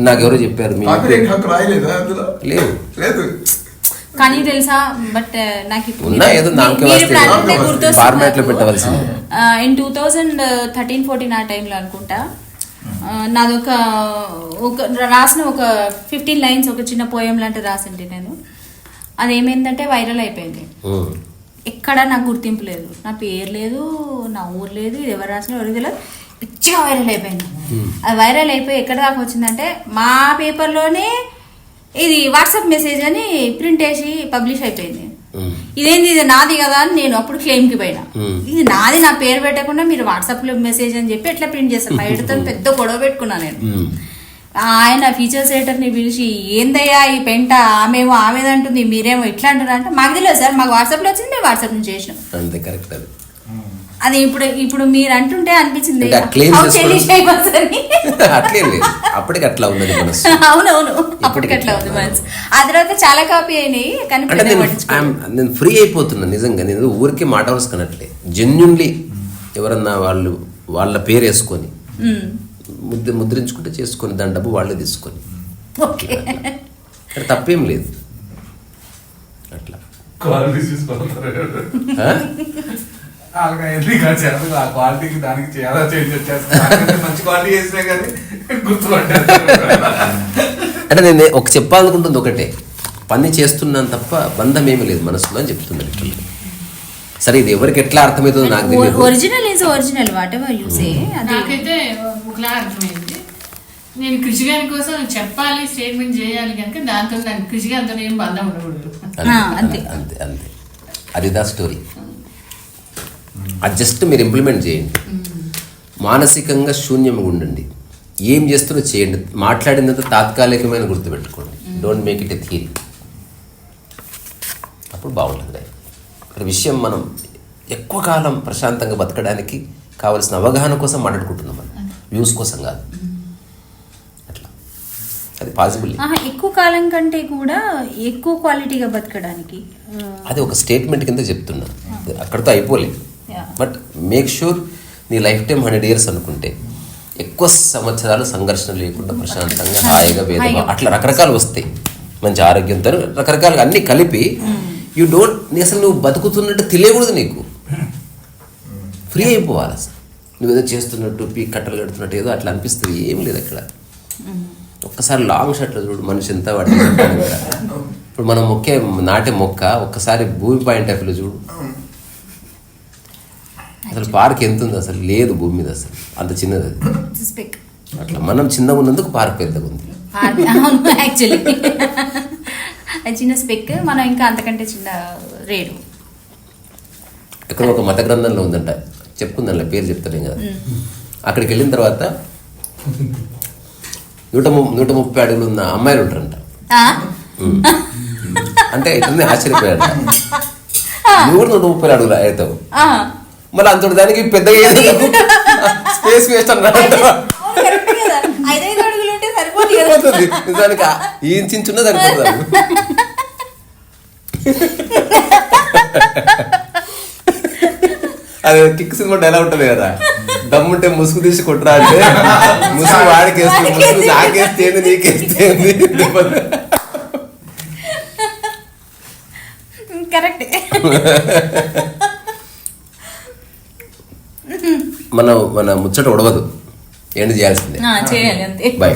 నాకెవరో చెప్పారు మీ కాపీరైట్ హక్కు రాయలేదా అందులో? లేవు. లేదు. కానీ తెలుసా, బట్ నాకు ఇప్పుడు ఉన్నా ఏదో నామకే మీరు వస్తే ఇప్పుడు అంటే గుర్తొస్తుంది ఫార్మాట్ లో నాకు. పెట్టవలసింది. ఇన్ 2013-14 ఆ టైంలో అనుకుంటా, నాదొక రాసిన ఒక 15 లైన్స్ ఒక చిన్న పోయం లాంటిది రాసింది నేను. అదేమైందంటే వైరల్ అయిపోయింది. ఎక్కడ నాకు గుర్తింపు లేదు, నా పేరు లేదు, నా ఊరు లేదు, ఇది ఎవరు రాసిన ఎవరికి తెలియదు, పిచ్చిగా వైరల్ అయిపోయింది. అది వైరల్ అయిపోయి ఎక్కడ దాకా వచ్చిందంటే మా పేపర్లోనే ఇది వాట్సాప్ మెసేజ్ అని ప్రింట్ వేసి పబ్లిష్ అయిపోయింది. ఇదేంది, ఇది నాది కదా అని నేను అప్పుడు క్లెయిమ్కి పోయినా. ఇది నాది, నా పేరు పెట్టకుండా మీరు వాట్సాప్ లో మెసేజ్ అని చెప్పి ఎట్లా ప్రింట్ చేస్తారు, బయటతో పెద్ద గొడవ పెట్టుకున్నా నేను. ఆయన ఫీచర్స్ రైటర్ని పిలిచి, ఏందయ్యా ఈ పెంట, ఆమెమో ఆమెదంటుంది, మీరేమో ఇట్లా అంటున్నారు అంటే, మాకు తెలియదు సార్, మాకు వాట్సాప్లో వచ్చింది, మేము వాట్సాప్ నుంచి చేసినాం. అంతే, కరెక్ట్. అది ఇప్పుడు మీరు అంటుంటే అనిపించింది అంటే ఆ claim how చేసుకోవడం- childish I was అని. అట్లే లేదు, అప్పటికి అట్లా ఉన్నది మనసు. అవునవును, అప్పటికి అట్లా ఉంది మనసు. ఆ తర్వాత చాలా కాపీ అయినాయి, కానీ అంటే పెద్దగా నేను పట్టించుకోలేదు. నేను ఫ్రీ అయిపోతున్నా నిజంగా. నేను ఊరికే మాట వరుసుకున్నట్లే, జెన్యున్లీ ఎవరన్నా వాళ్ళ పేరు వేసుకొని ముద్రించుకుంటే చేసుకొని దాని డబ్బు వాళ్ళే తీసుకొని, ఓకే, అంటే తప్పేం లేదు అట్లా. ఆ? ఆ క్వాలిటీకి దానికి చాలా చేంజ్ వచ్చేస్తుంది. మంచి క్వాలిటీ చేసినా కానీ గుర్తుపట్టారు. అంటే నేను ఒక చెప్పాలనుకుంటుంది ఒకటే, పని చేస్తున్నాను తప్ప బంధం ఏమీ లేదు మనసులో అని చెప్తున్నాను లిటరల్లీ. సరే, ఇది ఎవరికి ఎట్లా అర్థమవుతుందో నాకు తెలియదు. Original is original, what ever you say. నాకైతే ఒకలా అర్థమైంది. నేను కృషి గారి కోసం చెప్పాలి, స్టేట్మెంట్ చేయాలి కనుక దాంతో నాకు కృషి గారితో ఏం బంధం ఉండకూడదు. అంతే అంతే అంతే, అది దా స్టోరీ. అది జస్ట్ మీరు ఇంప్లిమెంట్ చేయండి, మానసికంగా శూన్యంగా ఉండండి, ఏం చేస్తున్నా చేయండి, మాట్లాడినంత తాత్కాలికమైన గుర్తుపెట్టుకోండి, don't make it a theory. అప్పుడు బాగుంటుంది. ఇక్కడ విషయం, మనం ఎక్కువ కాలం ప్రశాంతంగా బతకడానికి కావలసిన అవగాహన కోసం మాట్లాడుకుంటున్నాం, మనం వ్యూస్ కోసం కాదు. అట్లా అది పాసిబుల్. ఎక్కువ కాలం కంటే కూడా ఎక్కువ క్వాలిటీగా బతకడానికి అది ఒక స్టేట్మెంట్ కింద చెప్తున్నా, అక్కడితో అయిపోలేదు. బట్ మేక్ షూర్ నీ లైఫ్ టైం 100 years అనుకుంటే ఎక్కువ సంవత్సరాలు సంఘర్షణ లేకుండా ప్రశాంతంగా హాయిగా భేదభావం అట్లా రకరకాలు వస్తాయి, మంచి ఆరోగ్యంతో రకరకాలుగా అన్నీ కలిపి యూ డోంట్, అసలు నువ్వు బతుకుతున్నట్టు తెలియకూడదు, నీకు ఫ్రీ అయిపోవాలి. అసలు నువ్వేదో చేస్తున్నట్టు కట్టలు కడుతున్నట్టు ఏదో అట్లా అనిపిస్తుంది, ఏం లేదు అక్కడ. ఒక్కసారి లాంగ్ షాట్లో చూడు, మనిషి ఎంత వాటి. ఇప్పుడు మనం నాటే మొక్క ఒక్కసారి భూమి పాయింట్ ఆఫ్లో చూడు, అసలు పార్క్ ఎంత ఉంది, అసలు లేదు భూమి మీద, అసలు అంత చిన్నది అది. అట్లా మనం చిన్నగా ఉన్నందుకు పార్క్ పెద్దగా ఉంది. యాక్చువల్లీ చిన్న స్పెక్, మనం ఇంకా అంతకంటే చిన్న రేడు. ఎక్కడ ఒక మత గ్రంథంలో ఉందంట, చెప్పుకుందాంలే, పేరు చెప్తాను కదా. అక్కడికి వెళ్ళిన తర్వాత 130 అడుగులు ఉన్న అమ్మాయిలు ఉంటారంట. అంటే ఇట్లనే ఆశ్చర్యపోయాడు, నువ్వు 130 అడుగులు అవుతావు, మళ్ళీ అంతటి దానికి పెద్దగా స్పేస్ వేస్ట్ అన్నమాట. నిజానికి ఈ చించున్నా సరిపోతుంది. అది కిక్ సినిమా డైలాగ్ ఉంటుంది కదా, దమ్ముంటే ముసుగు తీసి కొట్టరా అంటే ముసుగు వాడికేస్తుంది, ముసుగు నాకేస్తేంది నీకేస్తేంది. కరెక్ట్. మన ముచ్చట ఉడవదు, ఏంటి చేయాల్సిందే. చేయాలి అంతే. Bye.